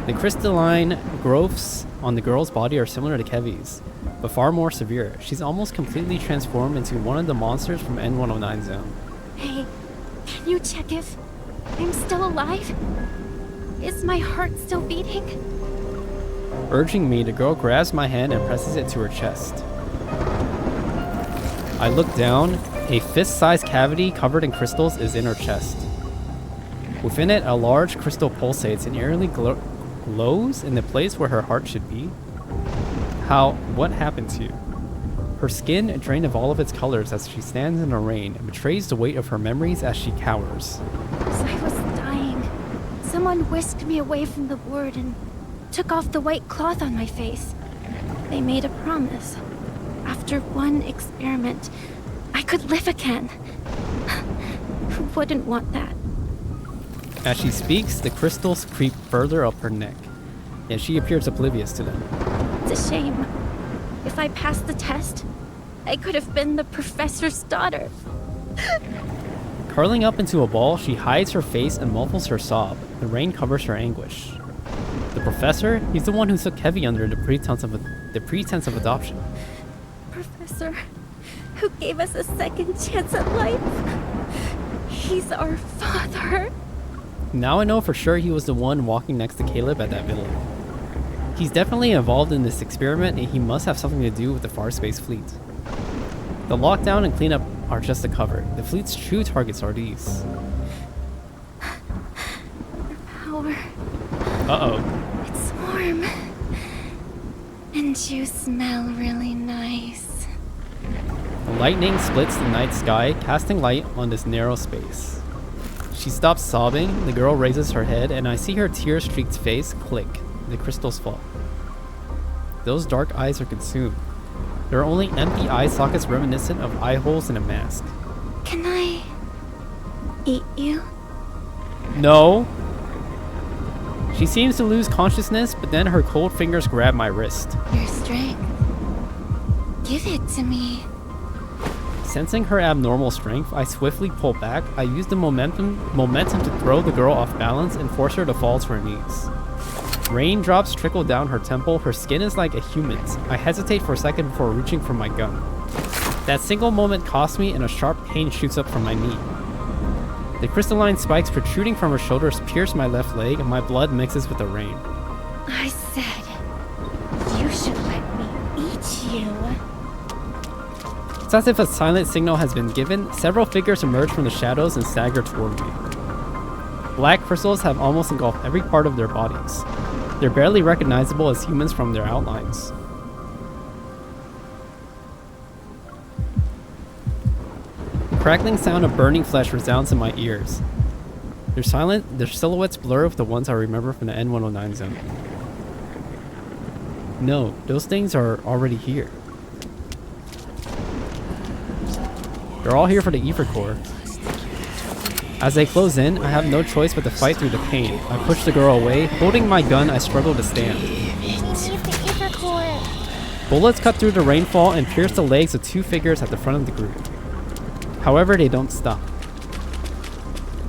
The crystalline growths on the girl's body are similar to Kevy's, but far more severe. She's almost completely transformed into one of the monsters from N109 zone. Hey, can you check if I'm still alive? Is my heart still beating? Urging me, the girl grabs my hand and presses it to her chest. I look down. A fist-sized cavity covered in crystals is in her chest. Within it, a large crystal pulsates and eerily glows in the place where her heart should be. What happened to you? Her skin, drained of all of its colors as she stands in the rain, betrays the weight of her memories as she cowers. As I was dying, someone whisked me away from the ward and took off the white cloth on my face. They made a promise. After one experiment, I could live again. Who wouldn't want that? As she speaks, the crystals creep further up her neck, yet she appears oblivious to them. It's a shame. If I passed the test, I could have been the professor's daughter. Curling up into a ball, she hides her face and muffles her sob. The rain covers her anguish. The professor? He's the one who took Kevy under the pretense of adoption. Professor, who gave us a second chance at life. He's our father. Now I know for sure he was the one walking next to Caleb at that villa. He's definitely involved in this experiment and he must have something to do with the Far Space fleet. The lockdown and cleanup are just a cover. The fleet's true targets are these. Power. Uh-oh. It's warm. And you smell really nice. The lightning splits the night sky, casting light on this narrow space. She stops sobbing, the girl raises her head, and I see her tear-streaked face click. The crystals fall. Those dark eyes are consumed. There are only empty eye sockets reminiscent of eye holes in a mask. Can I eat you? No. She seems to lose consciousness, but then her cold fingers grab my wrist. Your strength. Give it to me. Sensing her abnormal strength, I swiftly pull back. I use the momentum to throw the girl off balance and force her to fall to her knees. Raindrops trickle down her temple. Her skin is like a human's. I hesitate for a second before reaching for my gun. That single moment cost me, and a sharp pain shoots up from my knee. The crystalline spikes protruding from her shoulders pierce my left leg, and my blood mixes with the rain. I said, you should let me eat you. It's as if a silent signal has been given. Several figures emerge from the shadows and stagger toward me. Black crystals have almost engulfed every part of their bodies. They're barely recognizable as humans from their outlines. The crackling sound of burning flesh resounds in my ears. They're silent, their silhouettes blur with the ones I remember from the N109 zone. No, those things are already here. They're all here for the ether core. As they close in, I have no choice but to fight through the pain. I push the girl away. Holding my gun, I struggle to stand. Bullets cut through the rainfall and pierce the legs of two figures at the front of the group. However, they don't stop.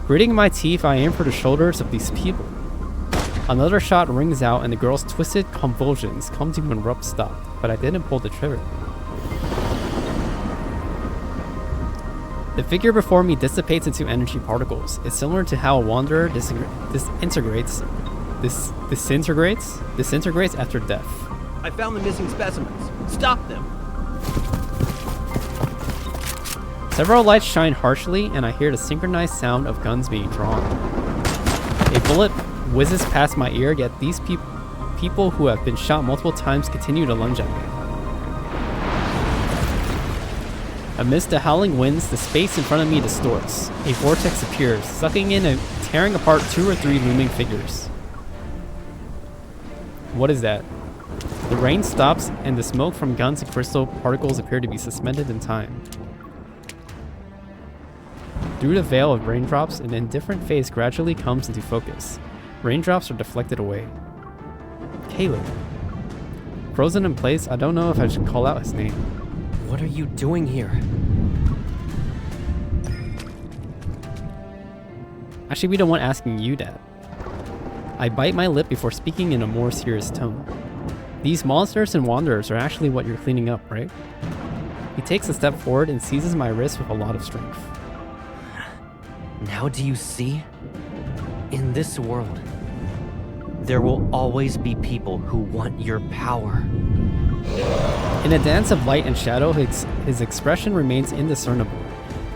Gritting my teeth, I aim for the shoulders of these people. Another shot rings out and the girl's twisted convulsions come to an abrupt stop, but I didn't pull the trigger. The figure before me dissipates into energy particles. It's similar to how a wanderer disintegrates after death. I found the missing specimens. Stop them! Several lights shine harshly, and I hear the synchronized sound of guns being drawn. A bullet whizzes past my ear, yet these people who have been shot multiple times continue to lunge at me. Amidst the howling winds, the space in front of me distorts. A vortex appears, sucking in and tearing apart 2 or 3 looming figures. What is that? The rain stops, and the smoke from guns and crystal particles appear to be suspended in time. Through the veil of raindrops, an indifferent face gradually comes into focus. Raindrops are deflected away. Caleb. Frozen in place, I don't know if I should call out his name. What are you doing here? I should be the one asking you that. I bite my lip before speaking in a more serious tone. These monsters and wanderers are actually what you're cleaning up, right? He takes a step forward and seizes my wrist with a lot of strength. Now do you see? In this world, there will always be people who want your power. In a dance of light and shadow, his expression remains indiscernible.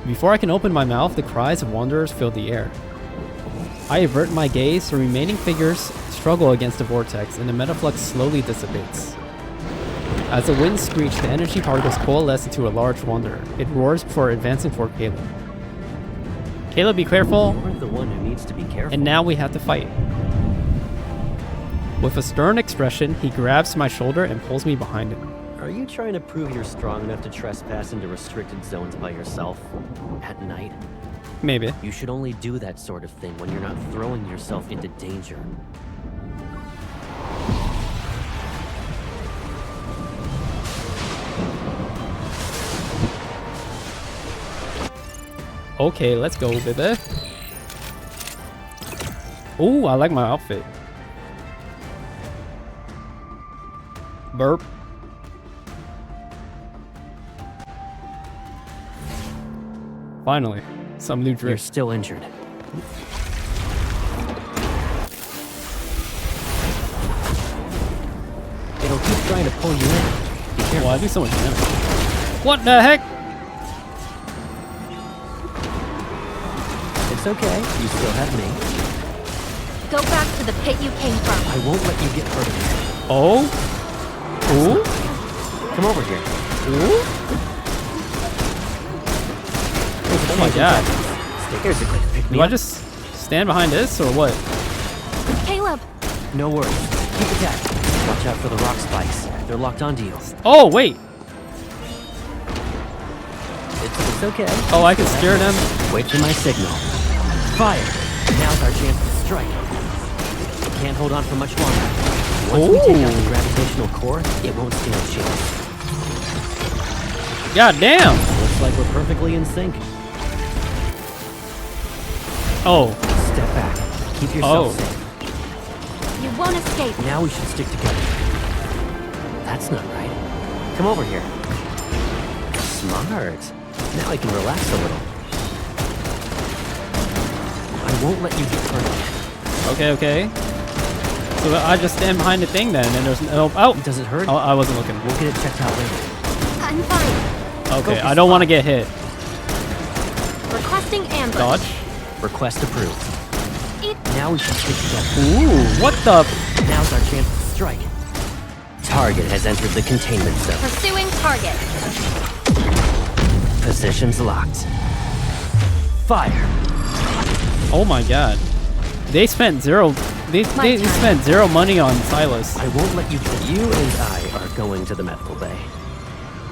Before I can open my mouth, the cries of wanderers fill the air. I avert my gaze, the remaining figures struggle against the vortex, and the metaflux slowly dissipates. As the winds screech, the energy particles coalesce into a large wanderer. It roars before advancing toward Caleb. Caleb, be careful! You're the one who needs to be careful. And now we have to fight. With a stern expression, he grabs my shoulder and pulls me behind him. Are you trying to prove you're strong enough to trespass into restricted zones by yourself? At night? Maybe. You should only do that sort of thing when you're not throwing yourself into danger. Okay, let's go, baby. Ooh, I like my outfit. Burp. Finally, some new drip. You're still injured. It'll keep trying to pull you in. Be careful. Well, I do so much damage. What the heck? It's okay. You still have me. Go back to the pit you came from. I won't let you get hurt again. Oh? Ooh? Come over here. Ooh? Oh my god. Here's a quick pick me Do I up. just stand behind this or what? Caleb! No worries. Keep attacking. Watch out for the rock spikes. They're locked onto you. Oh, wait. It's okay. Oh, I can steer them. Wait for my signal. Fire. Now's our chance to strike. Can't hold on for much longer. Once we take out the gravitational core, it won't stand a chance. God damn. Looks like we're perfectly in sync. Oh. Step back. Keep yourself safe. You won't escape. Now we should stick together. That's not right. Come over here. Smart. Now I can relax a little. I won't let you get hurt. Okay, okay. So I just stand behind the thing then, and there's no... Oh! Does it hurt? Oh, I wasn't looking. We'll get it checked out later. I'm fine. Okay, I don't want to get hit. Requesting ambush. Dodge. Request approved. Eat. Now we can stick together. Ooh, what the... Now's our chance to strike. Target has entered the containment zone. Pursuing target. Positions locked. Fire. Oh my god. They spent zero... They spent zero money on Silas. I won't let you... You and I are going to the medical bay.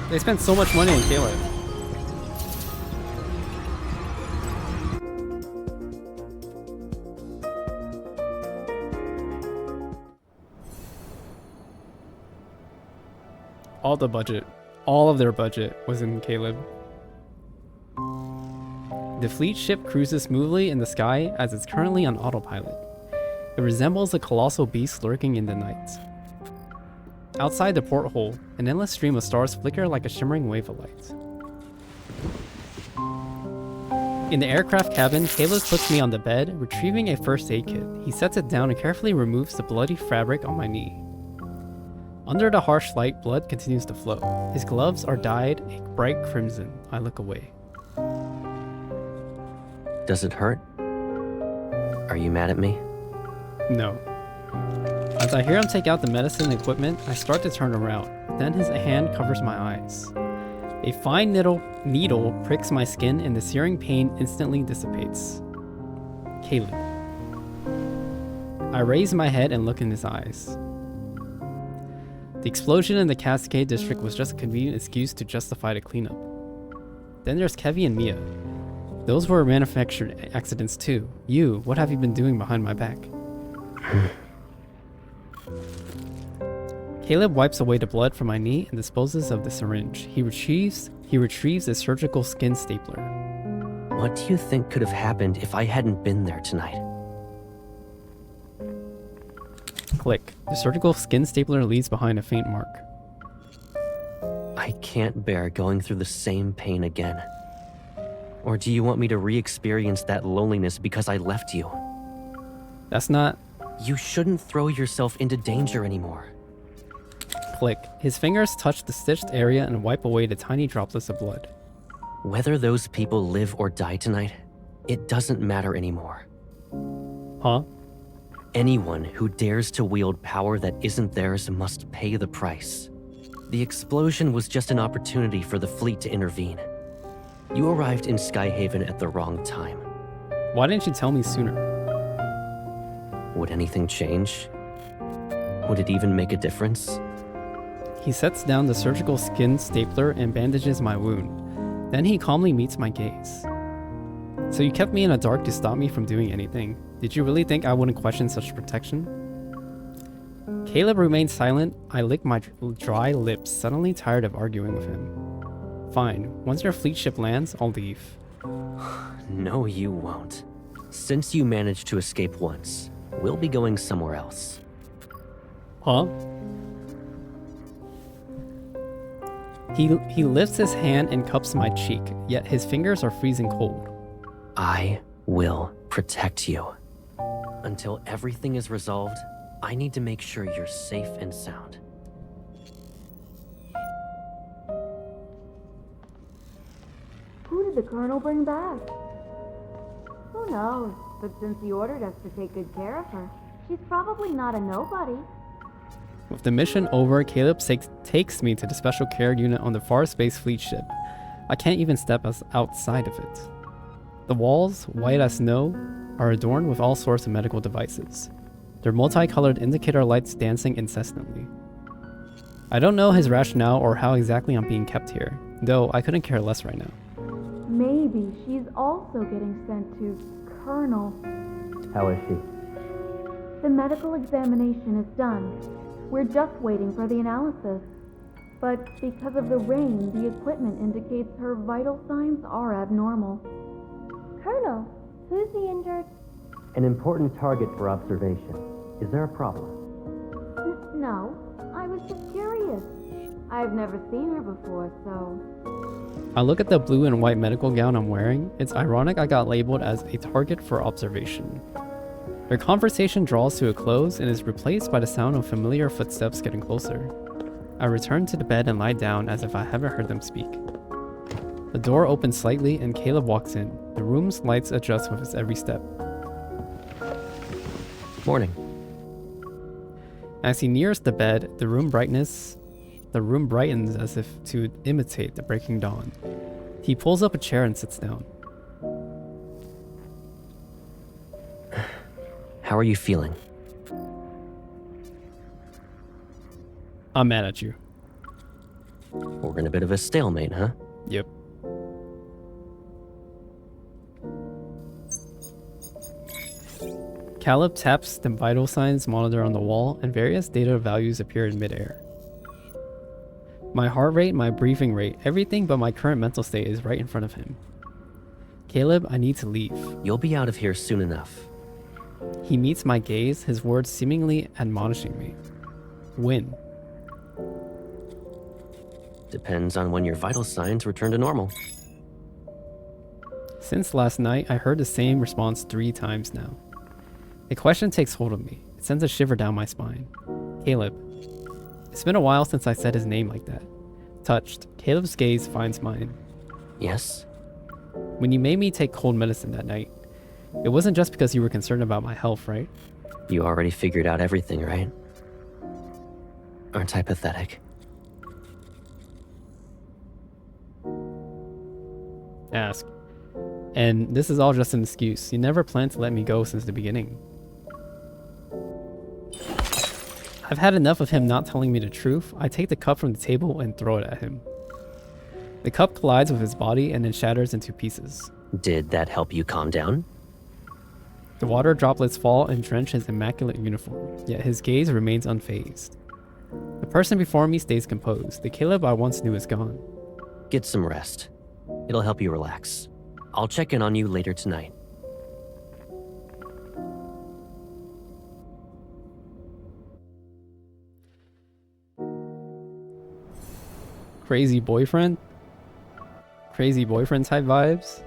They spent so much money on Caleb. All the budget. All of their budget was in Caleb. The fleet ship cruises smoothly in the sky as it's currently on autopilot. It resembles a colossal beast lurking in the night. Outside the porthole, an endless stream of stars flicker like a shimmering wave of light. In the aircraft cabin, Caleb puts me on the bed, retrieving a first aid kit. He sets it down and carefully removes the bloody fabric on my knee. Under the harsh light, blood continues to flow. His gloves are dyed a bright crimson. I look away. Does it hurt? Are you mad at me? No. As I hear him take out the medicine equipment, I start to turn around. Then his hand covers my eyes. A fine needle pricks my skin and the searing pain instantly dissipates. Caleb. I raise my head and look in his eyes. The explosion in the Cascade district was just a convenient excuse to justify the cleanup. Then there's Kevy and Mia. Those were manufactured accidents too. You, what have you been doing behind my back? Caleb wipes away the blood from my knee and disposes of the syringe. He retrieves a surgical skin stapler. What do you think could have happened if I hadn't been there tonight? Click. The surgical skin stapler leaves behind a faint mark. I can't bear going through the same pain again. Or do you want me to re-experience that loneliness because I left you? That's not... You shouldn't throw yourself into danger anymore. Click. His fingers touch the stitched area and wipe away the tiny droplets of blood. Whether those people live or die tonight, it doesn't matter anymore. Huh? Anyone who dares to wield power that isn't theirs must pay the price. The explosion was just an opportunity for the fleet to intervene. You arrived in Skyhaven at the wrong time. Why didn't you tell me sooner? Would anything change? Would it even make a difference? He sets down the surgical skin stapler and bandages my wound. Then he calmly meets my gaze. So you kept me in the dark to stop me from doing anything. Did you really think I wouldn't question such protection? Caleb remained silent. I licked my dry lips, suddenly tired of arguing with him. Fine. Once your fleet ship lands, I'll leave. No, you won't. Since you managed to escape once, we'll be going somewhere else. Huh? He lifts his hand and cups my cheek, yet his fingers are freezing cold. I will protect you. Until everything is resolved, I need to make sure you're safe and sound. Who did the Colonel bring back? Who knows, but since he ordered us to take good care of her, she's probably not a nobody. With the mission over, Caleb takes me to the special care unit on the Far Space Fleet ship. I can't even step outside of it. The walls, white as snow, are adorned with all sorts of medical devices. Their multicolored indicator lights dancing incessantly. I don't know his rationale or how exactly I'm being kept here, though I couldn't care less right now. Maybe she's also getting sent to Colonel. How is she? The medical examination is done. We're just waiting for the analysis. But because of the rain, the equipment indicates her vital signs are abnormal. Colonel, who's the injured? An important target for observation. Is there a problem? No, I was just curious. I've never seen her before, so... I look at the blue and white medical gown I'm wearing. It's ironic I got labeled as a target for observation. Their conversation draws to a close and is replaced by the sound of familiar footsteps getting closer. I return to the bed and lie down as if I haven't heard them speak. The door opens slightly and Caleb walks in. The room's lights adjust with his every step. Morning. As he nears the bed, the room brightens as if to imitate the breaking dawn. He pulls up a chair and sits down. How are you feeling? I'm mad at you. We're in a bit of a stalemate, huh? Yep. Caleb taps the vital signs monitor on the wall, and various data values appear in midair. My heart rate, my breathing rate, everything but my current mental state is right in front of him. Caleb, I need to leave. You'll be out of here soon enough. He meets my gaze, his words seemingly admonishing me. When? Depends on when your vital signs return to normal. Since last night, I heard the same response 3 times now. The question takes hold of me. It sends a shiver down my spine. Caleb. It's been a while since I said his name like that. Touched, Caleb's gaze finds mine. Yes? When you made me take cold medicine that night, it wasn't just because you were concerned about my health, right? You already figured out everything, right? Aren't I pathetic? Ask. And this is all just an excuse. You never planned to let me go since the beginning. I've had enough of him not telling me the truth. I take the cup from the table and throw it at him. The cup collides with his body and then shatters into pieces. Did that help you calm down? The water droplets fall and drench his immaculate uniform, yet his gaze remains unfazed. The person before me stays composed. The Caleb I once knew is gone. Get some rest. It'll help you relax. I'll check in on you later tonight. Crazy boyfriend? Crazy boyfriend type vibes?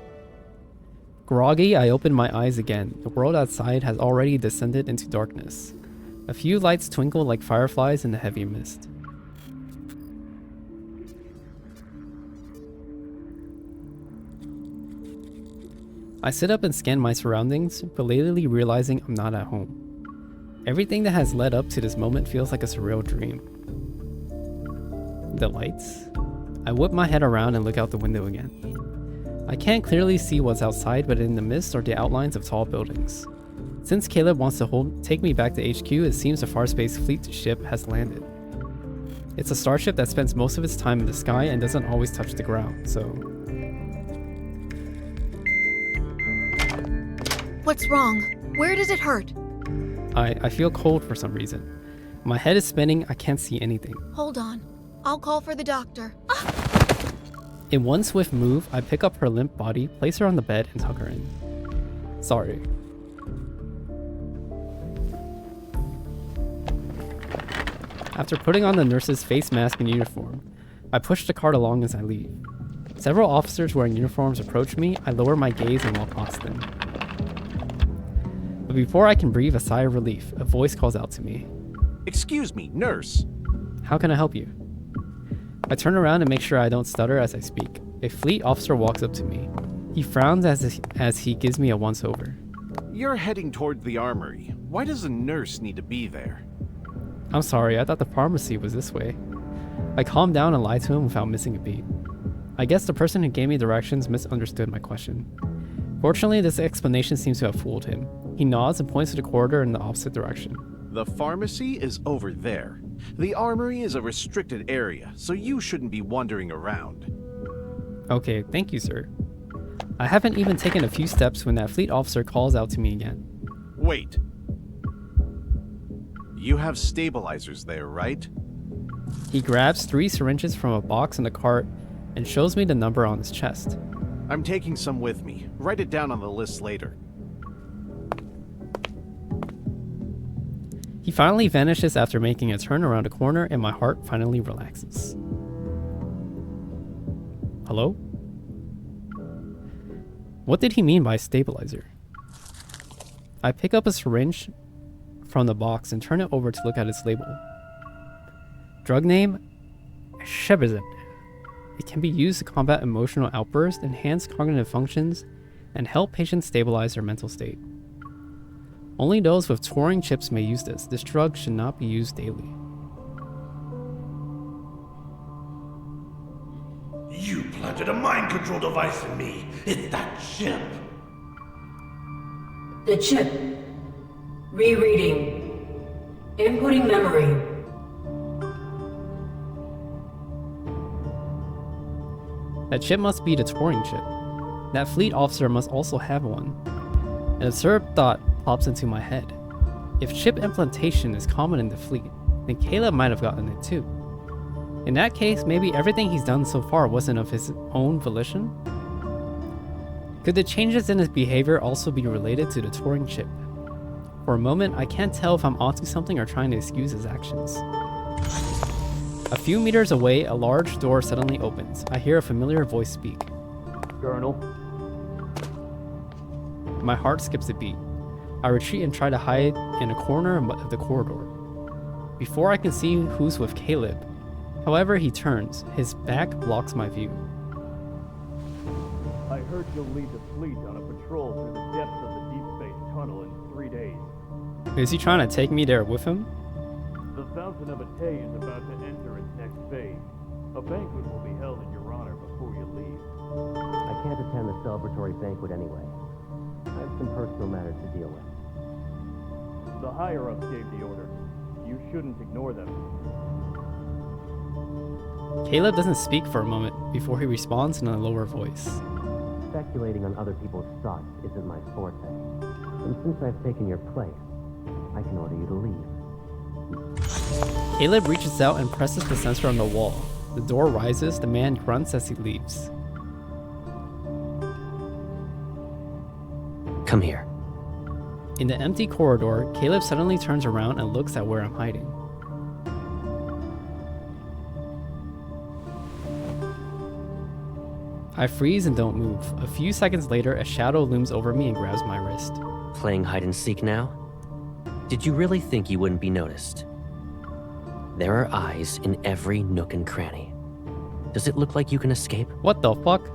Groggy, I open my eyes again. The world outside has already descended into darkness. A few lights twinkle like fireflies in the heavy mist. I sit up and scan my surroundings, belatedly realizing I'm not at home. Everything that has led up to this moment feels like a surreal dream. The lights? I whip my head around and look out the window again. I can't clearly see what's outside, but in the mist are the outlines of tall buildings. Since Caleb wants to take me back to HQ, it seems the Farspace fleet ship has landed. It's a starship that spends most of its time in the sky and doesn't always touch the ground, so... What's wrong? Where does it hurt? I feel cold for some reason. My head is spinning, I can't see anything. Hold on. I'll call for the doctor. In one swift move, I pick up her limp body, place her on the bed, and tuck her in. Sorry. After putting on the nurse's face mask and uniform, I push the cart along as I leave. Several officers wearing uniforms approach me. I lower my gaze and walk past them. But before I can breathe a sigh of relief, a voice calls out to me. Excuse me, nurse. How can I help you? I turn around and make sure I don't stutter as I speak. A fleet officer walks up to me. He frowns as he gives me a once-over. You're heading toward the armory. Why does a nurse need to be there? I'm sorry, I thought the pharmacy was this way. I calm down and lie to him without missing a beat. I guess the person who gave me directions misunderstood my question. Fortunately, this explanation seems to have fooled him. He nods and points to the corridor in the opposite direction. The pharmacy is over there. The armory is a restricted area, so you shouldn't be wandering around. Okay, thank you, sir. I haven't even taken a few steps when that fleet officer calls out to me again. Wait. You have stabilizers there, right? He grabs 3 syringes from a box in the cart and shows me the number on his chest. I'm taking some with me. Write it down on the list later. He finally vanishes after making a turn around a corner, and my heart finally relaxes. Hello? What did he mean by stabilizer? I pick up a syringe from the box and turn it over to look at its label. Drug name, Shebazin. It can be used to combat emotional outbursts, enhance cognitive functions, and help patients stabilize their mental state. Only those with Turing chips may use this. This drug should not be used daily. You planted a mind control device in me. It's that chip. The chip. Rereading. Inputting memory. That chip must be the Turing chip. That fleet officer must also have one. An absurd thought pops into my head. If chip implantation is common in the fleet, then Caleb might have gotten it too. In that case, maybe everything he's done so far wasn't of his own volition? Could the changes in his behavior also be related to the Turing chip? For a moment, I can't tell if I'm onto something or trying to excuse his actions. A few meters away, a large door suddenly opens. I hear a familiar voice speak. Colonel. My heart skips a beat. I retreat and try to hide in a corner of the corridor. Before I can see who's with Caleb, however, he turns. His back blocks my view. I heard you'll lead the fleet on a patrol through the depths of the Deepspace tunnel in 3 days. Is he trying to take me there with him? The Fountain of Atay is about to enter its next phase. A banquet will be held in your honor before you leave. I can't attend the celebratory banquet anyway. I have some personal matters to deal with. The higher-ups gave the order. You shouldn't ignore them. Caleb doesn't speak for a moment before he responds in a lower voice. Speculating on other people's thoughts isn't my forte. And since I've taken your place, I can order you to leave. Caleb reaches out and presses the sensor on the wall. The door rises, the man grunts as he leaves. Come here. In the empty corridor, Caleb suddenly turns around and looks at where I'm hiding. I freeze and don't move. A few seconds later, a shadow looms over me and grabs my wrist. Playing hide and seek now? Did you really think you wouldn't be noticed? There are eyes in every nook and cranny. Does it look like you can escape? What the fuck?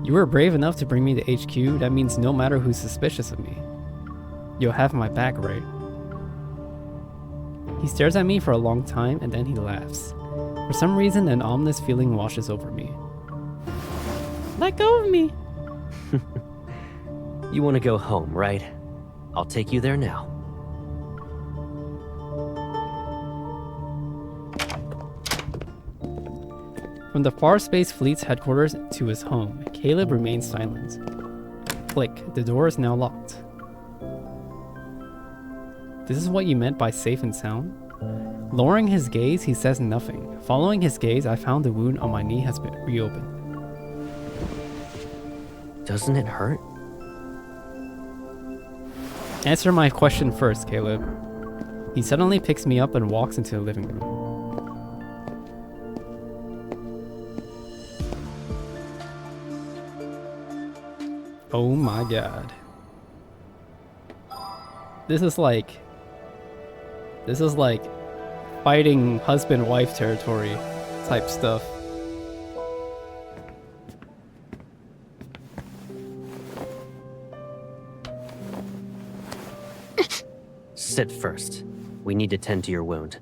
You were brave enough to bring me to HQ, that means no matter who's suspicious of me, you'll have my back, right? He stares at me for a long time and then he laughs. For some reason, an ominous feeling washes over me. Let go of me! You want to go home, right? I'll take you there now. From the Far Space Fleet's headquarters to his home, Caleb remains silent. Click, the door is now locked. This is what you meant by safe and sound? Lowering his gaze, he says nothing. Following his gaze, I found the wound on my knee has been reopened. Doesn't it hurt? Answer my question first, Caleb. He suddenly picks me up and walks into the living room. Oh my god. This is like fighting husband-wife territory type stuff. Sit first. We need to tend to your wound.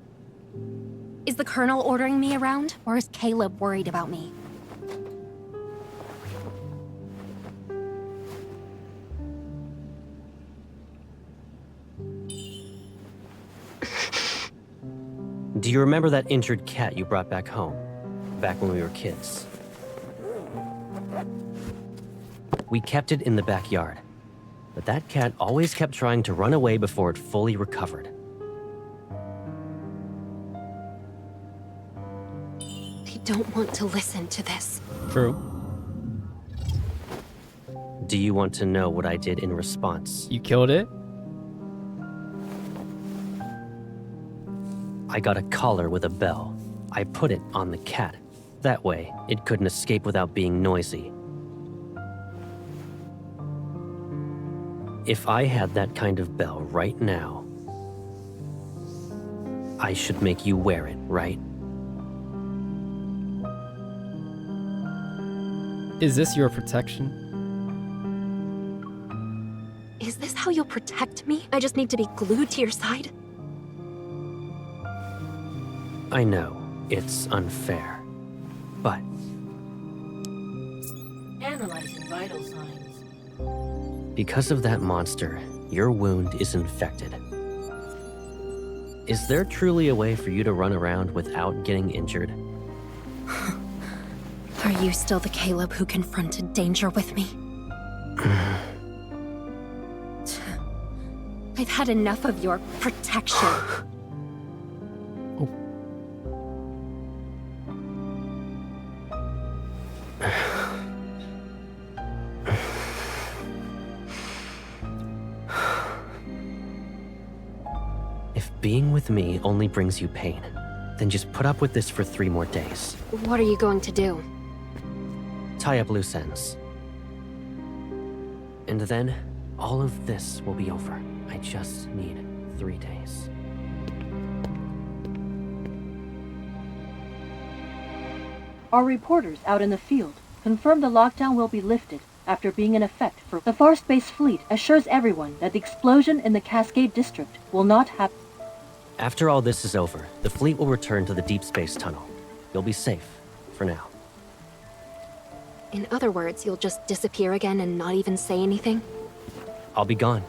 Is the Colonel ordering me around, or is Caleb worried about me? Do you remember that injured cat you brought back home? Back when we were kids? We kept it in the backyard. But that cat always kept trying to run away before it fully recovered. They don't want to listen to this. True. Do you want to know what I did in response? You killed it? I got a collar with a bell. I put it on the cat. That way, it couldn't escape without being noisy. If I had that kind of bell right now, I should make you wear it, right? Is this your protection? Is this how you'll protect me? I just need to be glued to your side? I know, it's unfair, but Analyzing vital signs. because of that monster, your wound is infected. Is there truly a way for you to run around without getting injured? Are you still the Caleb who confronted danger with me? I've had enough of your protection. If being with me only brings you pain, then just put up with this for 3 more days. What are you going to do? Tie up loose ends. And then, all of this will be over. I just need 3 days. Our reporters out in the field confirm the lockdown will be lifted after being in effect for the Far Space Fleet assures everyone that the explosion in the Cascade District will not happen. After all this is over, the fleet will return to the Deepspace tunnel. You'll be safe, for now. In other words, you'll just disappear again and not even say anything? I'll be gone.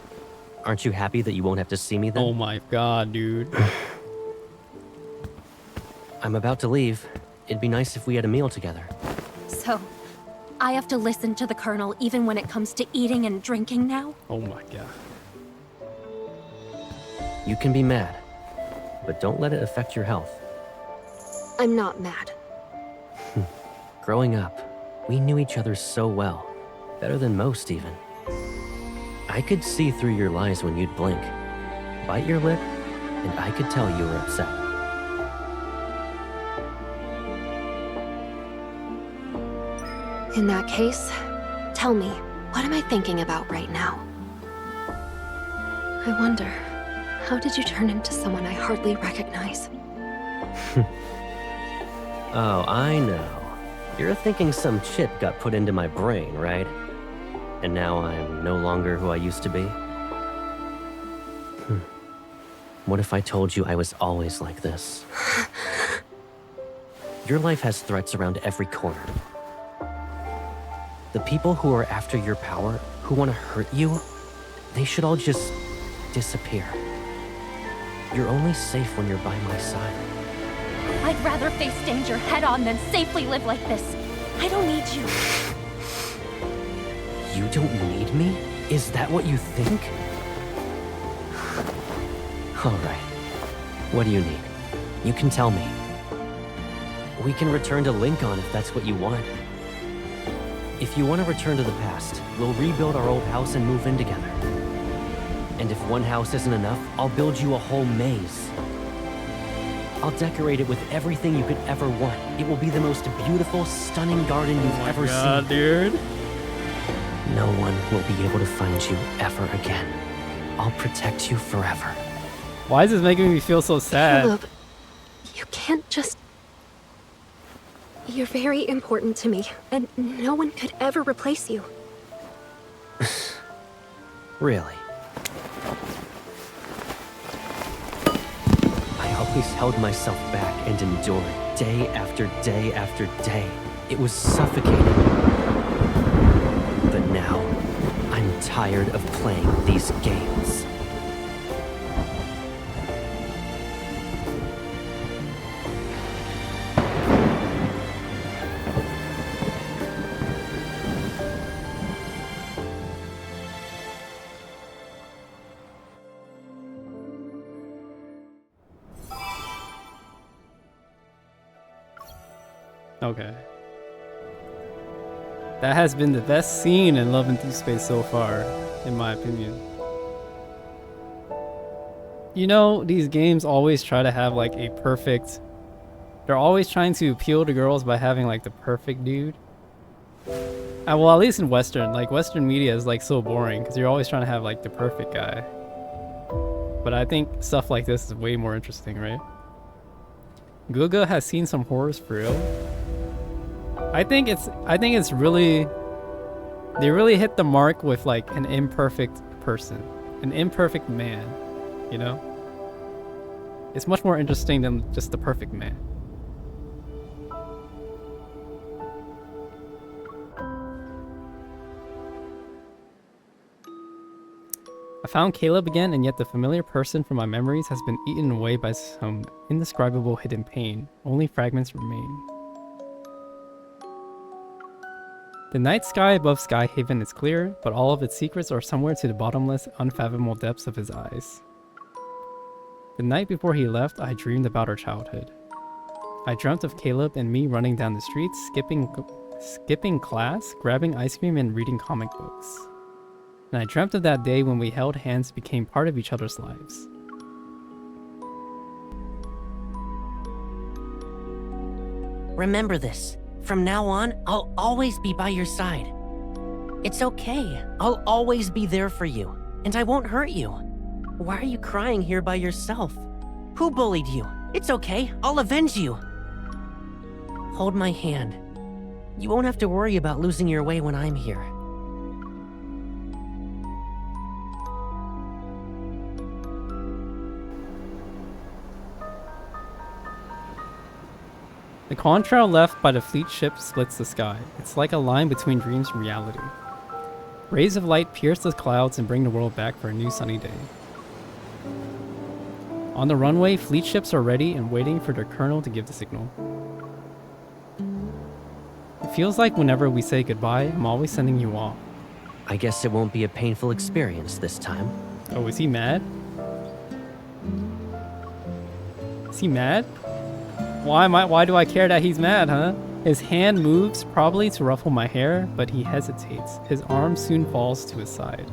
Aren't you happy that you won't have to see me then? Oh my god, dude. I'm about to leave. It'd be nice if we had a meal together. So, I have to listen to the Colonel even when it comes to eating and drinking now? Oh my god. You can be mad, but don't let it affect your health. I'm not mad. Growing up, we knew each other so well. Better than most, even. I could see through your lies when you'd blink, bite your lip, and I could tell you were upset. In that case, tell me, what am I thinking about right now? I wonder, how did you turn into someone I hardly recognize? Oh, I know. You're thinking some chip got put into my brain, right? And now I'm no longer who I used to be? What if I told you I was always like this? Your life has threats around every corner. The people who are after your power, who want to hurt you, they should all just disappear. You're only safe when you're by my side. I'd rather face danger head-on than safely live like this. I don't need you. You don't need me? Is that what you think? All right. What do you need? You can tell me. We can return to Lincoln if that's what you want. If you want to return to the past, we'll rebuild our old house and move in together. And if one house isn't enough, I'll build you a whole maze. I'll decorate it with everything you could ever want. It will be the most beautiful, stunning garden you've ever seen. Dude. No one will be able to find you ever again. I'll protect you forever. Why is this making me feel so sad? Caleb, you can't just... You're very important to me, and no one could ever replace you. Really? I always held myself back and endured, day after day after day. It was suffocating. But now, I'm tired of playing these games. Okay. That has been the best scene in Love and Deepspace so far, in my opinion. You know, these games always try to have like a perfect... They're always trying to appeal to girls by having like the perfect dude. Well, at least in Western, like Western media is like so boring because you're always trying to have like the perfect guy. But I think stuff like this is way more interesting, right? Guga has seen some horrors for real. I think it's really, they really hit the mark with like an imperfect person, an imperfect man, you know? It's much more interesting than just the perfect man. I found Caleb again, and yet the familiar person from my memories has been eaten away by some indescribable hidden pain. Only fragments remain. The night sky above Skyhaven is clear, but all of its secrets are somewhere to the bottomless, unfathomable depths of his eyes. The night before he left, I dreamed about our childhood. I dreamt of Caleb and me running down the streets, skipping class, grabbing ice cream, and reading comic books. And I dreamt of that day when we held hands and became part of each other's lives. Remember this. From now on, I'll always be by your side. It's okay. I'll always be there for you, and I won't hurt you. Why are you crying here by yourself? Who bullied you? It's okay. I'll avenge you. Hold my hand. You won't have to worry about losing your way when I'm here. The contrail left by the fleet ship splits the sky. It's like a line between dreams and reality. Rays of light pierce the clouds and bring the world back for a new sunny day. On the runway, fleet ships are ready and waiting for their colonel to give the signal. It feels like whenever we say goodbye, I'm always sending you off. I guess it won't be a painful experience this time. Oh, is he mad? Is he mad? Why do I care that he's mad, huh? His hand moves, probably to ruffle my hair, but he hesitates. His arm soon falls to his side.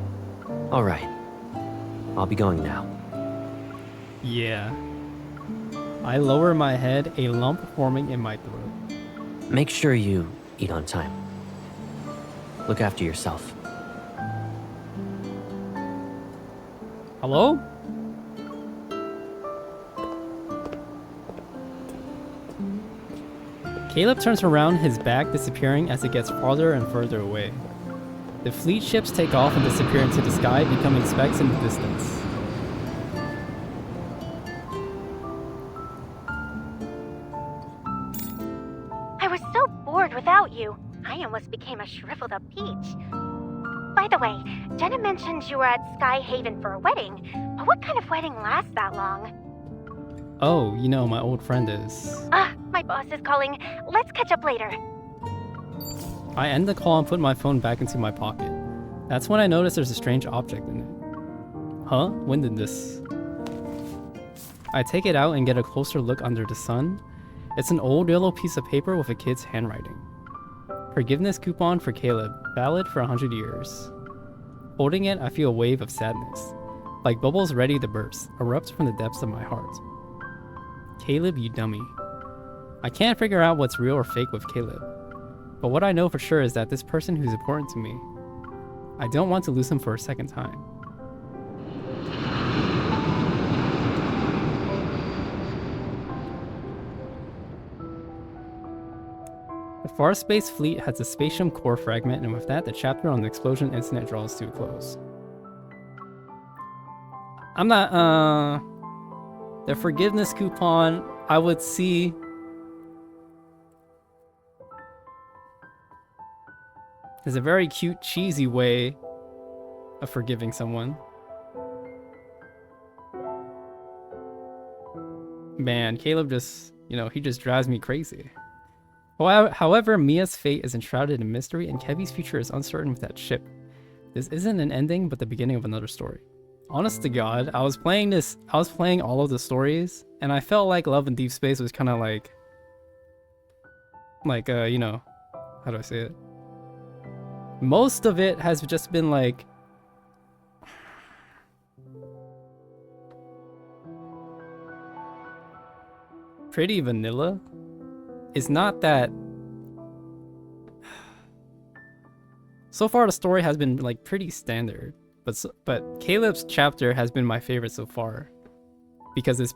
All right. I'll be going now. Yeah. I lower my head, a lump forming in my throat. Make sure you eat on time. Look after yourself. Hello? Caleb turns around, his back disappearing as it gets farther and further away. The fleet ships take off and disappear into the sky, becoming specks in the distance. I was so bored without you. I almost became a shriveled up peach. By the way, Jenna mentioned you were at Skyhaven for a wedding, but what kind of wedding lasts that long? Oh, you know, my old friend is... My boss is calling. Let's catch up later. I end the call and put my phone back into my pocket. That's when I notice there's a strange object in it. Huh? When did this... I take it out and get a closer look under the sun. It's an old yellow piece of paper with a kid's handwriting. Forgiveness coupon for Caleb, valid for 100 years. Holding it, I feel a wave of sadness. Like bubbles ready to burst, erupt from the depths of my heart. Caleb, you dummy. I can't figure out what's real or fake with Caleb. But what I know for sure is that this person who's important to me, I don't want to lose him for a second time. The Far Space Fleet has a spatium core fragment, and with that, the chapter on the explosion incident draws to a close. I'm not, the forgiveness coupon, I would see... is a very cute, cheesy way of forgiving someone. Man, Caleb just, you know, he just drives me crazy. However, Mia's fate is enshrouded in mystery, and Kevy's future is uncertain with that ship. This isn't an ending, but the beginning of another story. Honest to God, I was playing all of the stories, and I felt like Love and Deep Space was kind of like, you know, how do I say it? Most of it has just been like, pretty vanilla. It's not that, So far, the story has been like pretty standard, but Caleb's chapter has been my favorite so far because it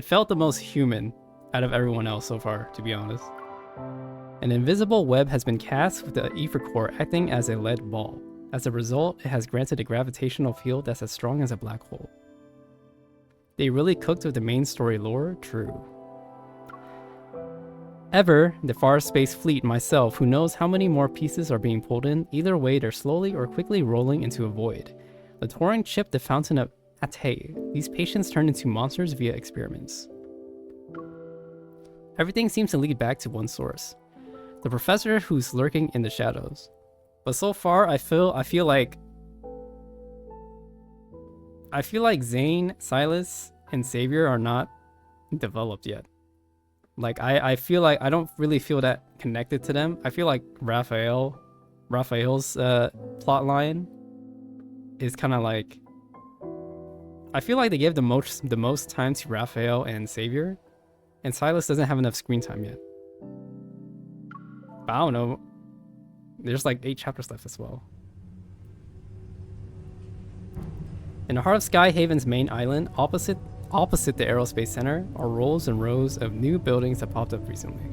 felt the most human out of everyone else so far, to be honest. An invisible web has been cast with the ether core acting as a lead ball. As a result, it has granted a gravitational field that's as strong as a black hole. They really cooked with the main story lore, true. Ever, the Far Space Fleet myself, who knows how many more pieces are being pulled in, either way they're slowly or quickly rolling into a void. The Touring chip the fountain of Ate. These patients turn into monsters via experiments. Everything seems to lead back to one source. The professor who's lurking in the shadows. But so far I feel like Zane, Silas, and Xavier are not developed yet. Like, I feel like I don't really feel that connected to them. I feel like Raphael's plot line is kind of like... I feel like they gave the most time to Raphael and Xavier, and Silas doesn't have enough screen time yet. But I don't know. There's like 8 chapters left as well. In the heart of Skyhaven's main island, opposite the Aerospace Center, are rows and rows of new buildings that popped up recently.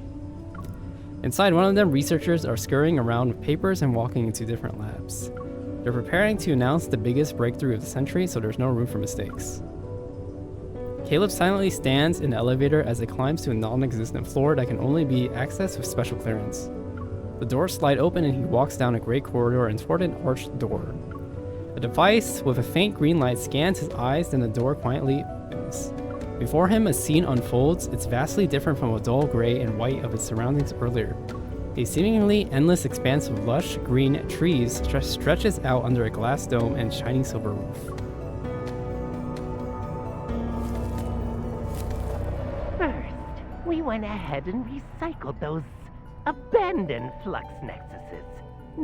Inside one of them, researchers are scurrying around with papers and walking into different labs. They're preparing to announce the biggest breakthrough of the century, so there's no room for mistakes. Caleb silently stands in the elevator as it climbs to a non-existent floor that can only be accessed with special clearance. The doors slide open and he walks down a great corridor and toward an arched door. A device with a faint green light scans his eyes, then the door quietly opens. Before him, a scene unfolds. It's vastly different from a dull gray and white of its surroundings earlier. A seemingly endless expanse of lush green trees stretches out under a glass dome and shining silver roof. First, we went ahead and recycled those abandoned flux nexuses.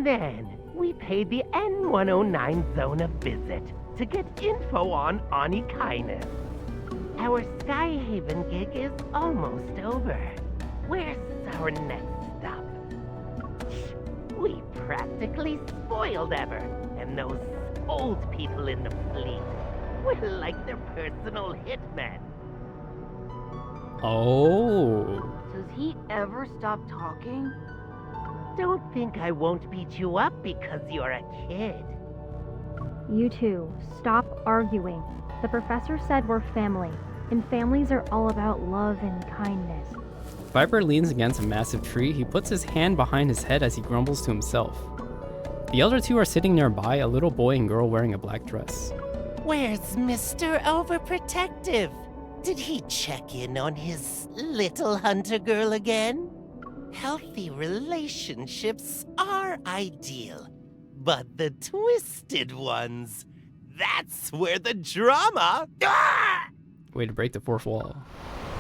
Then, we paid the N109 zone a visit to get info on Onykinus. Our Skyhaven gig is almost over. Where's our next stop? We practically spoiled Ever, and those old people in the fleet were like their personal hitmen. Oh. Does he ever stop talking? Don't think I won't beat you up because you're a kid. You two, stop arguing. The professor said we're family, and families are all about love and kindness. Viper leans against a massive tree. He puts his hand behind his head as he grumbles to himself. The other two are sitting nearby, a little boy and girl wearing a black dress. Where's Mr. Overprotective? Did he check in on his little hunter girl again? Healthy relationships are ideal, but the twisted ones, that's where the drama... Ah! Way to break the fourth wall.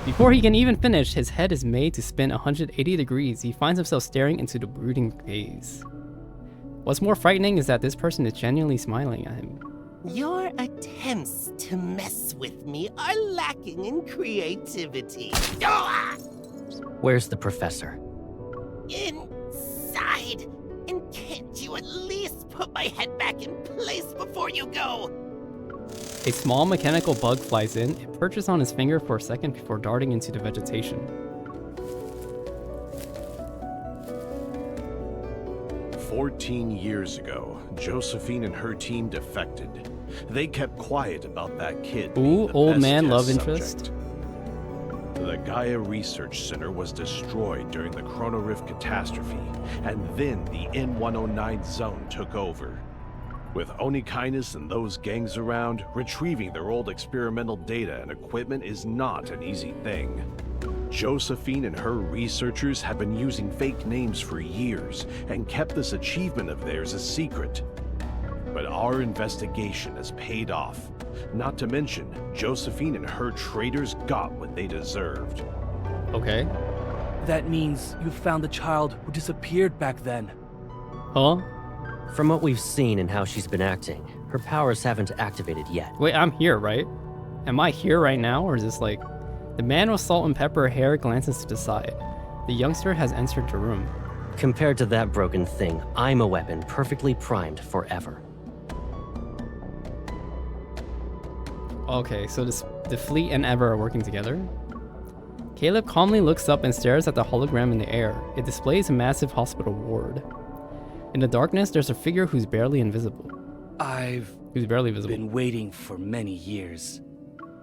Before he can even finish, his head is made to spin 180 degrees. He finds himself staring into the brooding gaze. What's more frightening is that this person is genuinely smiling at him. Your attempts to mess with me are lacking in creativity. Ah! Where's the professor? Inside. And can't you at least put my head back in place before you go? A small mechanical bug flies in. It perches on his finger for a second before darting into the vegetation. 14 years ago, Josephine and her team defected. They kept quiet about that kid. Ooh, old man love subject. interest. The Gaia Research Center was destroyed during the Chronorift catastrophe, and then the N109 zone took over. With Onykinus and those gangs around, retrieving their old experimental data and equipment is not an easy thing. Josephine and her researchers have been using fake names for years and kept this achievement of theirs a secret. But our investigation has paid off. Not to mention, Josephine and her traitors got what they deserved. Okay. That means you found the child who disappeared back then. Huh? From what we've seen and how she's been acting, her powers haven't activated yet. Wait, I'm here, right? Am I here right now, or is this like... The man with salt and pepper hair glances to the side. The youngster has entered the room. Compared to that broken thing, I'm a weapon perfectly primed forever. Okay, so the fleet and Ever are working together. Caleb calmly looks up and stares at the hologram in the air. It displays a massive hospital ward. In the darkness, there's a figure who's barely invisible. Who's barely visible. Been waiting for many years.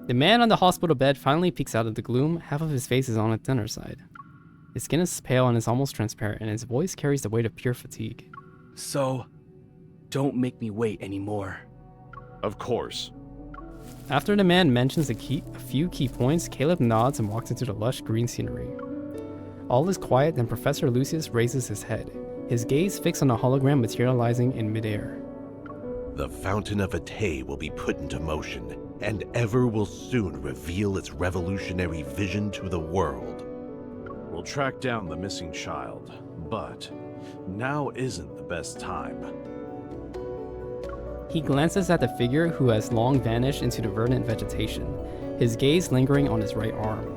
The man on the hospital bed finally peeks out of the gloom. Half of his face is on its thinner side. His skin is pale and is almost transparent, and his voice carries the weight of pure fatigue. So, don't make me wait anymore. Of course. After the man mentions a few key points, Caleb nods and walks into the lush green scenery. All is quiet, then Professor Lucius raises his head, his gaze fixed on the hologram materializing in midair. The Fountain of Atay will be put into motion, and Ever will soon reveal its revolutionary vision to the world. We'll track down the missing child, but now isn't the best time. He glances at the figure who has long vanished into the verdant vegetation, his gaze lingering on his right arm.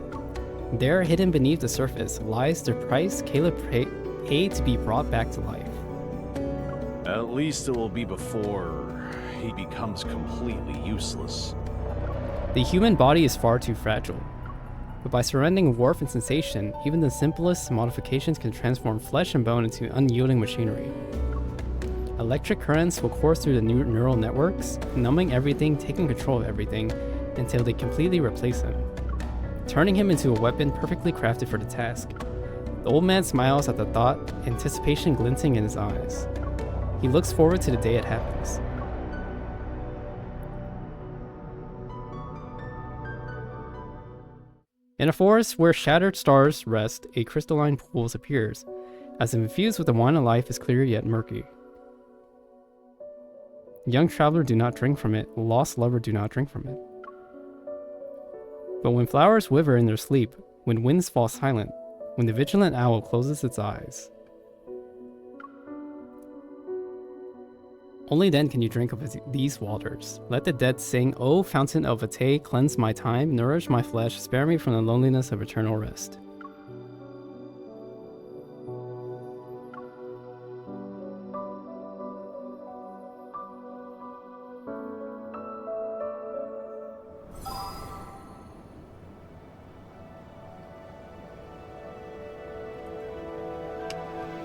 There, hidden beneath the surface, lies the price Caleb paid to be brought back to life. At least it will be before he becomes completely useless. The human body is far too fragile, but by surrendering warmth and sensation, even the simplest modifications can transform flesh and bone into unyielding machinery. Electric currents will course through the new neural networks, numbing everything, taking control of everything, until they completely replace him, turning him into a weapon perfectly crafted for the task. The old man smiles at the thought, anticipation glinting in his eyes. He looks forward to the day it happens. In a forest where shattered stars rest, a crystalline pool appears, as if infused with the wine of life is clear yet murky. Young traveler, do not drink from it. Lost lover, do not drink from it. But when flowers wither in their sleep, when winds fall silent, when the vigilant owl closes its eyes, only then can you drink of these waters. Let the dead sing, O fountain of Atay, cleanse my time, nourish my flesh, spare me from the loneliness of eternal rest.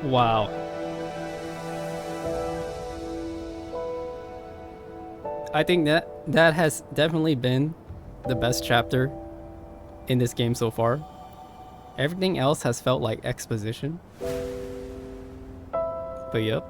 Wow. I think that has definitely been the best chapter in this game so far. Everything else has felt like exposition. But yep.